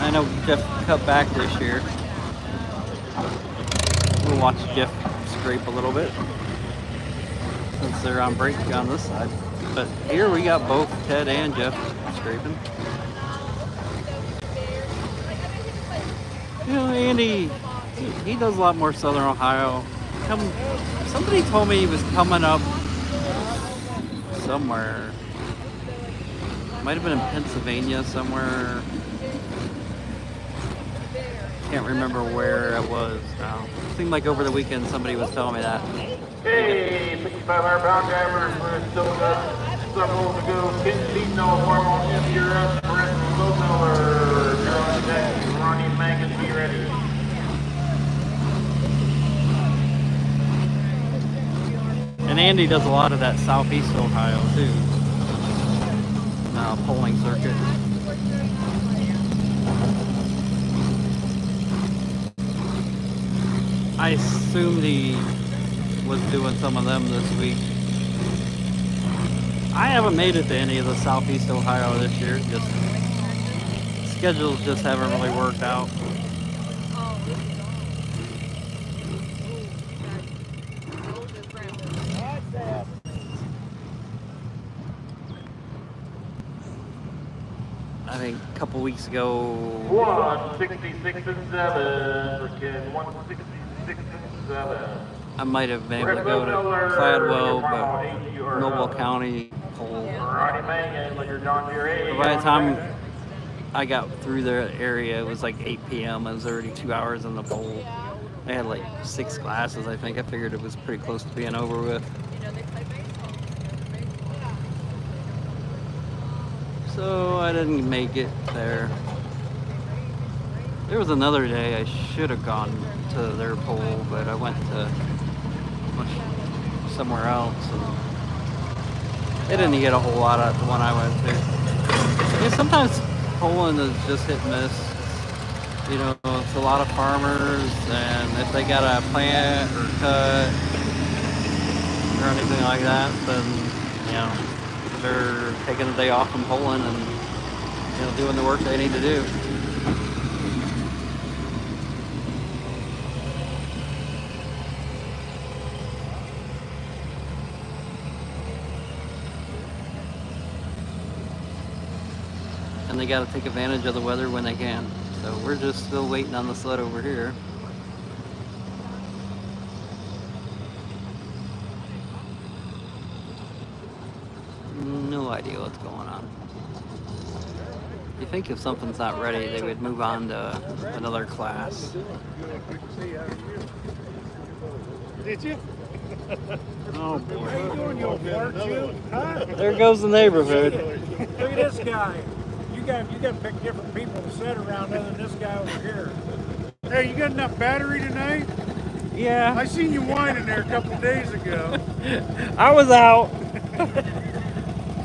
I know Jeff cut back this year. We'll watch Jeff scrape a little bit since they're on break on this side. But here we got both Ted and Jeff scraping. You know, Andy, he does a lot more Southern Ohio. Somebody told me he was coming up somewhere. Might have been in Pennsylvania somewhere. Can't remember where it was now. It seemed like over the weekend somebody was telling me that. Hey, 6,500 pound drivers, we're still got several to go. 10 feet, no formal in Europe. Brett Lowmiller, you're on deck. Ronnie Mangan, be ready. And Andy does a lot of that southeast Ohio too. Polling circuit. I assumed he was doing some of them this week. I haven't made it to any of the Southeast Ohio this year. Just schedules just haven't really worked out. I think a couple weeks ago. 166 and 7 for kid. 166 and 7. I might have been able to go to Cladwell, but Noble County poll. Ronnie Mangan with your John Deere 80. By the time I got through the area, it was like 8 p.m. I was already 2 hours in the poll. They had like 6 classes, I think. I figured it was pretty close to being over with. So I didn't make it there. There was another day I should have gone to their poll, but I went to somewhere else. And they didn't get a whole lot out of the one I went to. Yeah, sometimes polling is just hit and miss. You know, it's a lot of farmers, and if they got a plant or cut or anything like that, then, you know, they're taking the day off from polling and, you know, doing the work they need to do. And they got to take advantage of the weather when they can. So we're just still waiting on the sled over here. No idea what's going on. You think if something's not ready, they would move on to another class. Did you? Oh boy. What are you doing, you old fart, you? Huh? There goes the neighborhood. Look at this guy. You got to pick different people to sit around other than this guy over here. Hey, you got enough battery tonight? Yeah. I seen you whining there a couple days ago. I was out.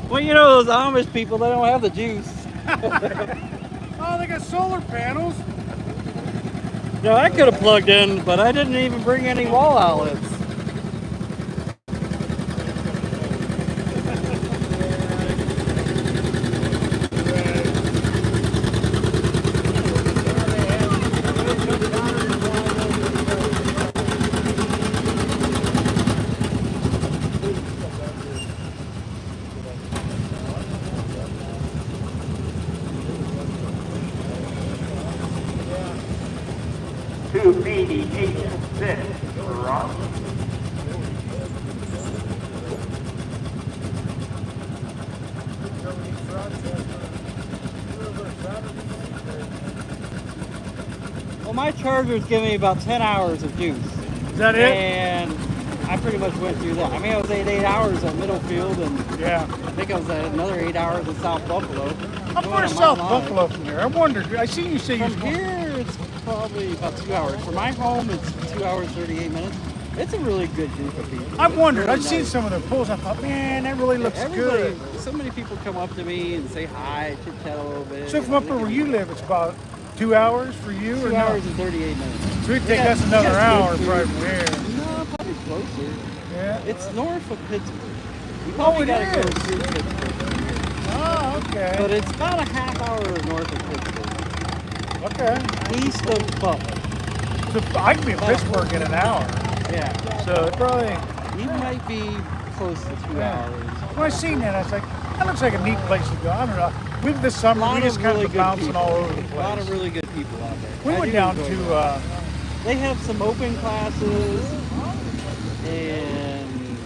Well, you know those Amish people, they don't have the juice. Oh, they got solar panels. No, I could have plugged in, but I didn't even bring any wall outlets. Well, my chargers give me about 10 hours of juice. Is that it? And I pretty much went through that. I mean, I was at 8 hours at Middlefield, and Yeah. I think I was at another 8 hours in South Buffalo. How far is South Buffalo from here? I wondered. I seen you say you From here, it's probably about 2 hours. For my home, it's 2 hours, 38 minutes. It's a really good group of people. I've wondered. Really I've seen nice. some of their polls. I thought, man, that really looks Everybody, good. so many people come up to me and say hi, chit chat a little bit. So from up there where you live, it's about 2 hours for you, or 2 no? hours and 38 minutes. So it'd take Yeah, us another yes, hour good probably food. from here. No, probably closer. Yeah. It's north of Pittsburgh. You probably it gotta go is. through Pittsburgh. Oh, okay. But it's about a half hour north of Pittsburgh. Okay. East of Butler. So I can be in Pittsburgh in an hour. Yeah. So it probably. You might be close to 2 Yeah. hours. When I seen that, I was like, that looks like a neat place to go. I don't know. We've this summer we just kind of been bouncing all over the place. A lot of really good people out there. We I went do down enjoy to. it. They have some open classes and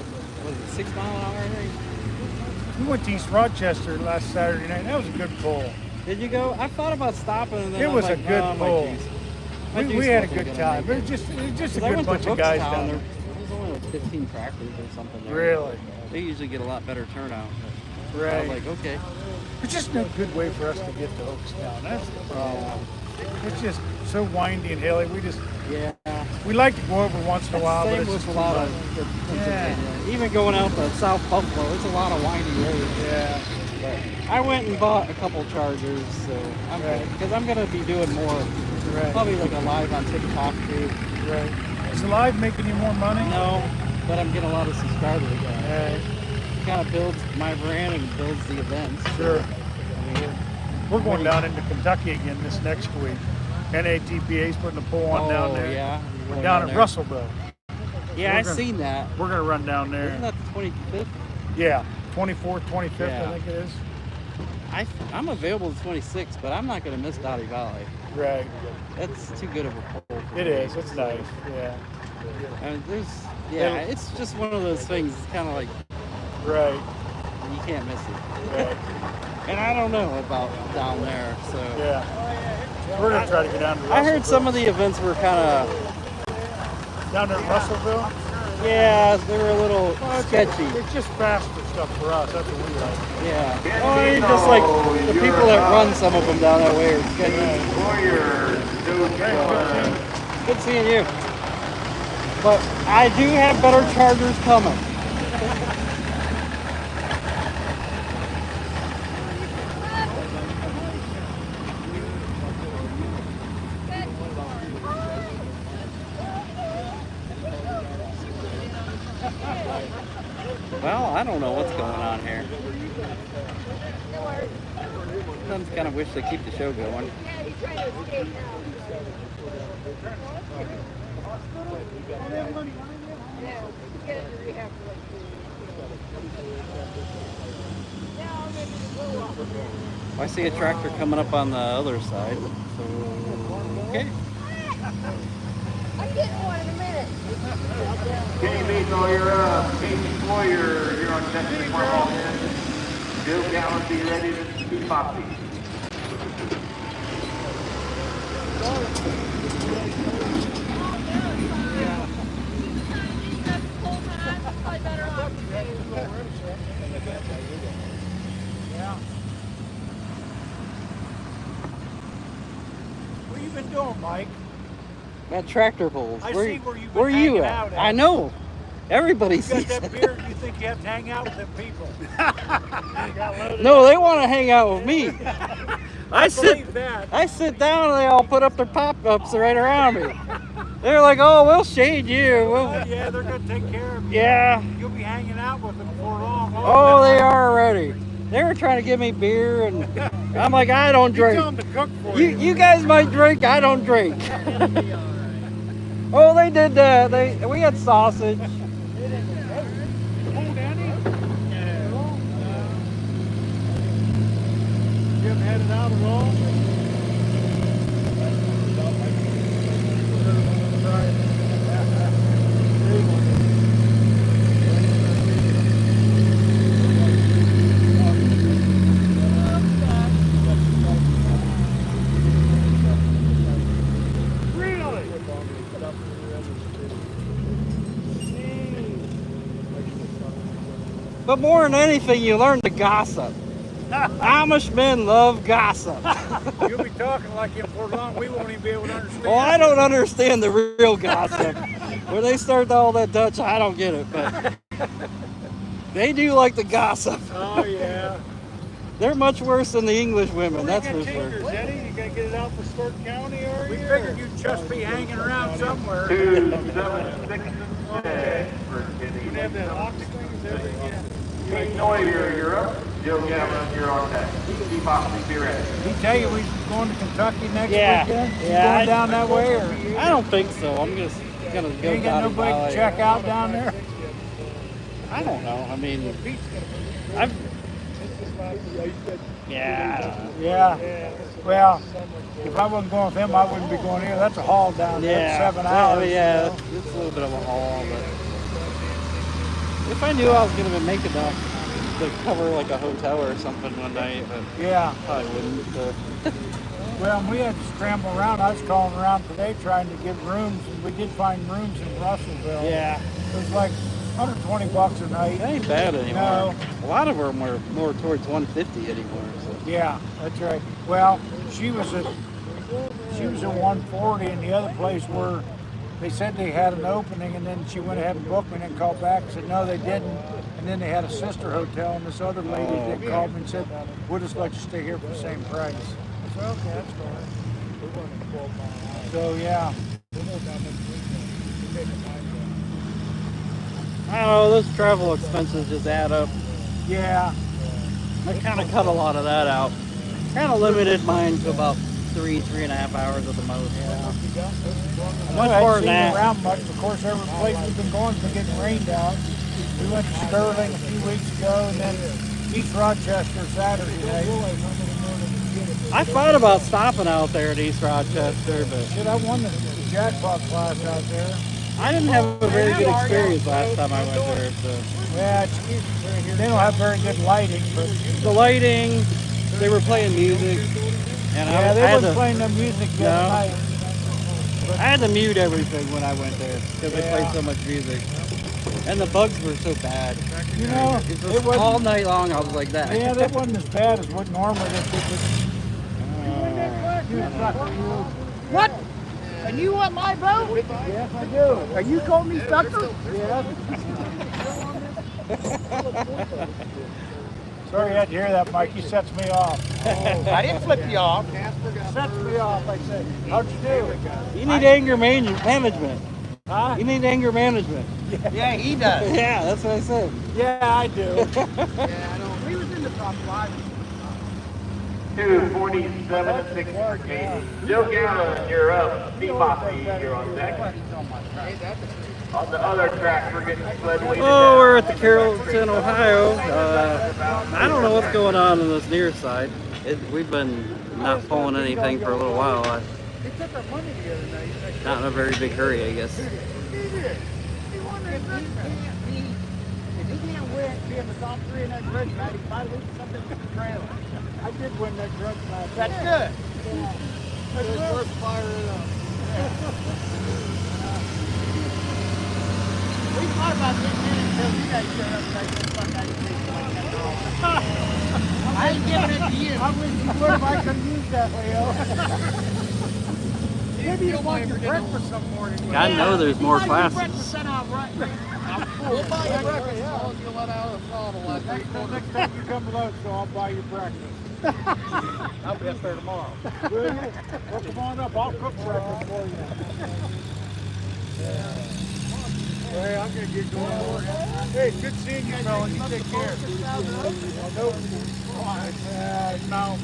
was it 6 mile an hour, I think? We went to East Rochester last Saturday night. That was a good pull. Did you go? I thought about stopping and then It I'm was like, a good "Oh, my pull. juice." My We juice had a wasn't good gonna time. make It was just a 'Cause good I went bunch to of guys Brookstown, down there there. was only like 15 tractors or something there. Really? They usually get a lot better turnout. But I Right. was like, okay. It's just no good way for us to get to Oakstown. That's the problem. It's just so windy and hilly. Yeah. We like to go over once in a while, but Same it's with just a too lot much. of Pennsylvania. Even going out to South Buffalo, it's a lot of windy roads. Yeah. But I went and bought a couple chargers, so I'm Right. because I'm gonna be doing more, Right. probably like a live on TikTok too. Right. Is Live making you more money? No, but I'm getting a lot of subscribers. Right. kind of builds my brand and builds the events. Sure. I mean, We're going down into Kentucky again this next week. NATPA's putting a pull on down there. Yeah. We're Going down at there. Russellville. Yeah, We're I've gonna- seen that. We're going to run down there. Isn't that the 25th? Yeah, 24th, 25th, Yeah. I think it is. I'm available the 26th, but I'm not going to miss Dottie Valley. Right. That's too good of a pull. It is. It's nice. Yeah. I mean, it's just one of those things. It's kind of like Right. you can't miss it. Right. And I don't know about down there, so. Yeah. We're going to try to get down to Russellville. I heard some of the events were kind of, Down there at Russellville? yeah, they were a little sketchy. It's just faster stuff for us. That's what we like. Yeah. Oh, I mean, just like the people that run some of them down that way are sketchy. Good seeing you. But I do have better chargers coming. Well, I don't know what's going on here. Sometimes kind of wish they keep the show going. Yeah, he's trying to escape now. Yeah, get into rehab for like 2 weeks. Now I'm ready to go off. I see a tractor coming up on the other side. So, okay. I'm getting one in a minute. Kenny Basil, you're up. Casey Boyer, you're on deck for Carroll. Joe Gallant, be ready to do Poppy. What you been doing, Mike? That tractor pulls. I where, see where you've been where you hanging at? out at. I know. Everybody You sees got that it. beard, you think you have to hang out with them people. No, they want to hang out with me. I Believe that. I sit down and they all put up their pop-ups right around me. They're like, oh, we'll shade you. Oh, yeah, they're going to take care of you. Yeah. You'll be hanging out with them before long. Oh, they are already. They were trying to give me beer, and I'm like, I don't You tell them drink. to cook for You guys might drink, I don't drink. Oh, they did that. We had sausage. Oh, Danny? You haven't had it out at all? But more than anything, you learn to gossip. Amish men love gossip. You'll be talking like him for long. We won't even be able to understand. Well, I don't understand the real gossip. When they start all that Dutch, I don't get it. But they do like the gossip. Oh, yeah. They're much worse than the English women, that's for sure. Eddie, you gonna get it out for Sturt County, are you? We figured you'd just be hanging around somewhere. 276 for Kenny. You'd have that ox things every year. Pete Noyer, you're up. Joe Gallant, you're on deck. Keep Poppy, be ready. Did he tell you we going to Kentucky next Yeah. weekend? You Yeah, going down that way, or I don't think so. I'm just gonna you go ain't down got to nobody Valley. to check out down there? I don't know. I mean, I've. Yeah, I don't know. Yeah. Well, if I wasn't going with him, I wouldn't be going here. That's a haul down there. Yeah, 7 hours. Yeah, it's a little bit of a haul, but if I knew I was gonna make enough to cover like a hotel or something one night, but Yeah. I wouldn't. Well, we had to scramble around. I was calling around today trying to get rooms, and we did find rooms in Russellville. Yeah, It was like $120 a night. it ain't bad anymore. No. A lot of them are more towards 150 anymore. So. Yeah, that's right. Well, she was at 140, and the other place where they said they had an opening, and then she went ahead and booked me, and then called back and said no, they didn't. And then they had a sister hotel, and this other lady that called me and said, we'll just let you stay here for the same price. I said, okay, that's fine. So yeah. I don't know. Those travel expenses just add up. Yeah. I kind of cut a lot of that out. Kind of limited mine to about 3.5 hours at the most. Much I more haven't than seen that. around much. Of course, every place we've been going has been getting rained out. We went to Sterling a few weeks ago, and then East Rochester Saturday night. I thought about stopping out there at East Rochester, but Shit, I won the jackpot class out there. I didn't have a very good experience last time I went there. So. Yeah, they don't have very good lighting, but The lighting, they were playing music, and yeah, I they had weren't to, playing the music the other No. night. I had to mute everything when I went there because they played so much music, and the bugs were so bad. You know, It it was wasn't. all night long. I was like that. Yeah, that wasn't as bad as what normally they did. What? And you want my boat? Yes, I do. Are you calling me sucker? Yes. Sorry you had to hear that, Mike. He sets me off. I didn't flip you off. Sets me off, I say. How'd you do? You need anger management. Huh? You need anger management. Yeah, he does. Yeah, that's what I said. Yeah, I do. Yeah, I know. We was in the top 5. 247 and 6 for Katie. Joe Gallon, you're up. Steve Bossy, you're on deck. On the other track, we're getting sled weighted Oh, down. we're at the Carrollton, Ohio. I don't know what's going on this near side. We've been not pulling anything for a little while. Not in a very big hurry, I guess. If he can't win, be in the top 3 in that grudge match, he might lose something with the trailer. I did win that grudge match. That's good. That's worth firing up. We thought about getting in until you guys showed up and I said, fuck, I ain't giving it to you. I wish you would have. I could have used that, Leo. Maybe you want your breakfast some morning. I know there's more classes. Breakfast sent out right. We'll buy you breakfast as long as you let out of the throttle. Next time you come along, so I'll buy you breakfast. I'll be up there tomorrow. Will you? Well, come on up. I'll cook breakfast for you. Hey, I'm going to get going. Hey, good seeing you, fellas. You take care. No.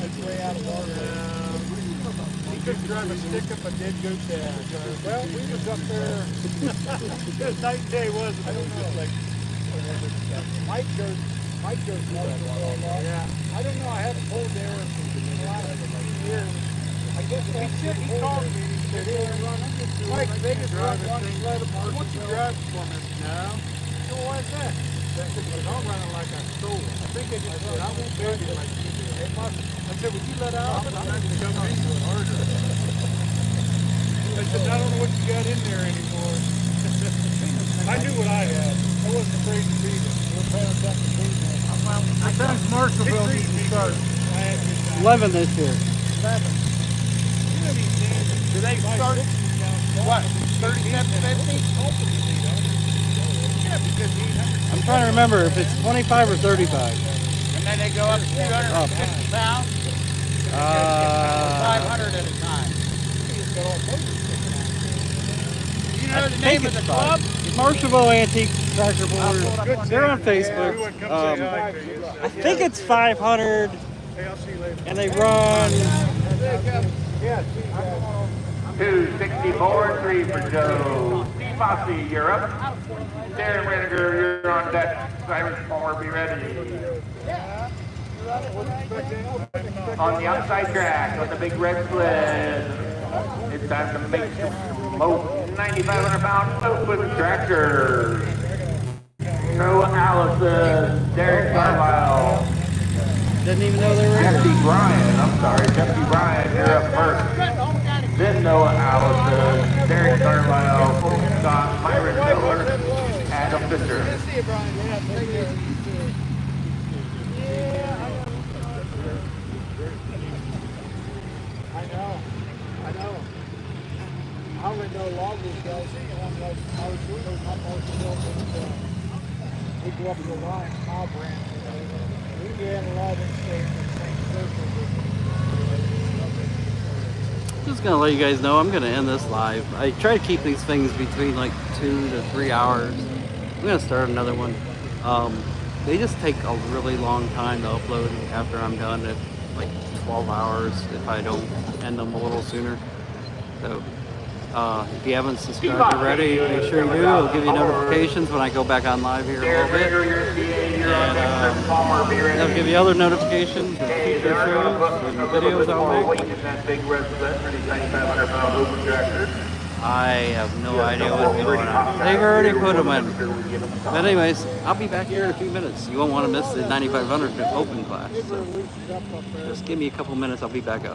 It's way out of order. He couldn't drive a stick up a dead goat tag. Well, we was up there. This night and day was. I don't know. Like, Mike goes north of the yeah. I don't know. I haven't pulled there in a lot of years. I guess he called me. He said, "Hey, Mike, they just run one sled of Mark. What's your drive for me now?" So why's that? Because I'm running like I stole it. I think I just said, I won't build you like you do. Hey, Mark. I said, would you let out? I'm not going to come into it harder. I said, I don't know what you got in there anymore. I knew what I had. I wasn't afraid to beat it. We're paying something to beat it. Sometimes Marshallville needs to start. 11 this year. 11. Do they start what? 37.50? Yeah, because I'm trying to remember if it's 25 or 35. and then they go up 250 pounds. 500 at a time. You know the name of the club? Marshallville Antique Tractor Board. They're on Facebook. I think it's 500, Hey, I'll see you later. and they run. Yeah, 264 3 for Joe. Steve Bossy, you're up. Darren Renninger, you're on deck. Cyrus Palmer, be ready. On the outside track, on the big red sled. It's time to make some most 9,500-pound float with tractors. Noah Allison, Derek Carlisle. Didn't even know they were here. Jeffy Bryan, Jeffy Bryan, you're up first. Then Noah Allison, Derek Carlisle, Colton Scott, Myron Miller, Adam Fisher. I know. I only know a lot of these guys. I was doing those up we go up to the line, small branch. We had a lot of them staying in the same circle. Just gonna let you guys know I'm gonna end this live. I try to keep these things between like 2 to 3 hours. I'm gonna start another one. They just take a really long time to upload after I'm done. It's like 12 hours if I don't end them a little sooner. So if you haven't subscribed already, make sure you do. It'll give you notifications when I go back on live here in a little bit. And that'll give you other notifications of future shows and videos I'll make. I have no idea what's going on. They've already put them in. But anyways, I'll be back here in a few minutes. You won't want to miss the 9500 open class. So just give me a couple minutes, I'll be back up.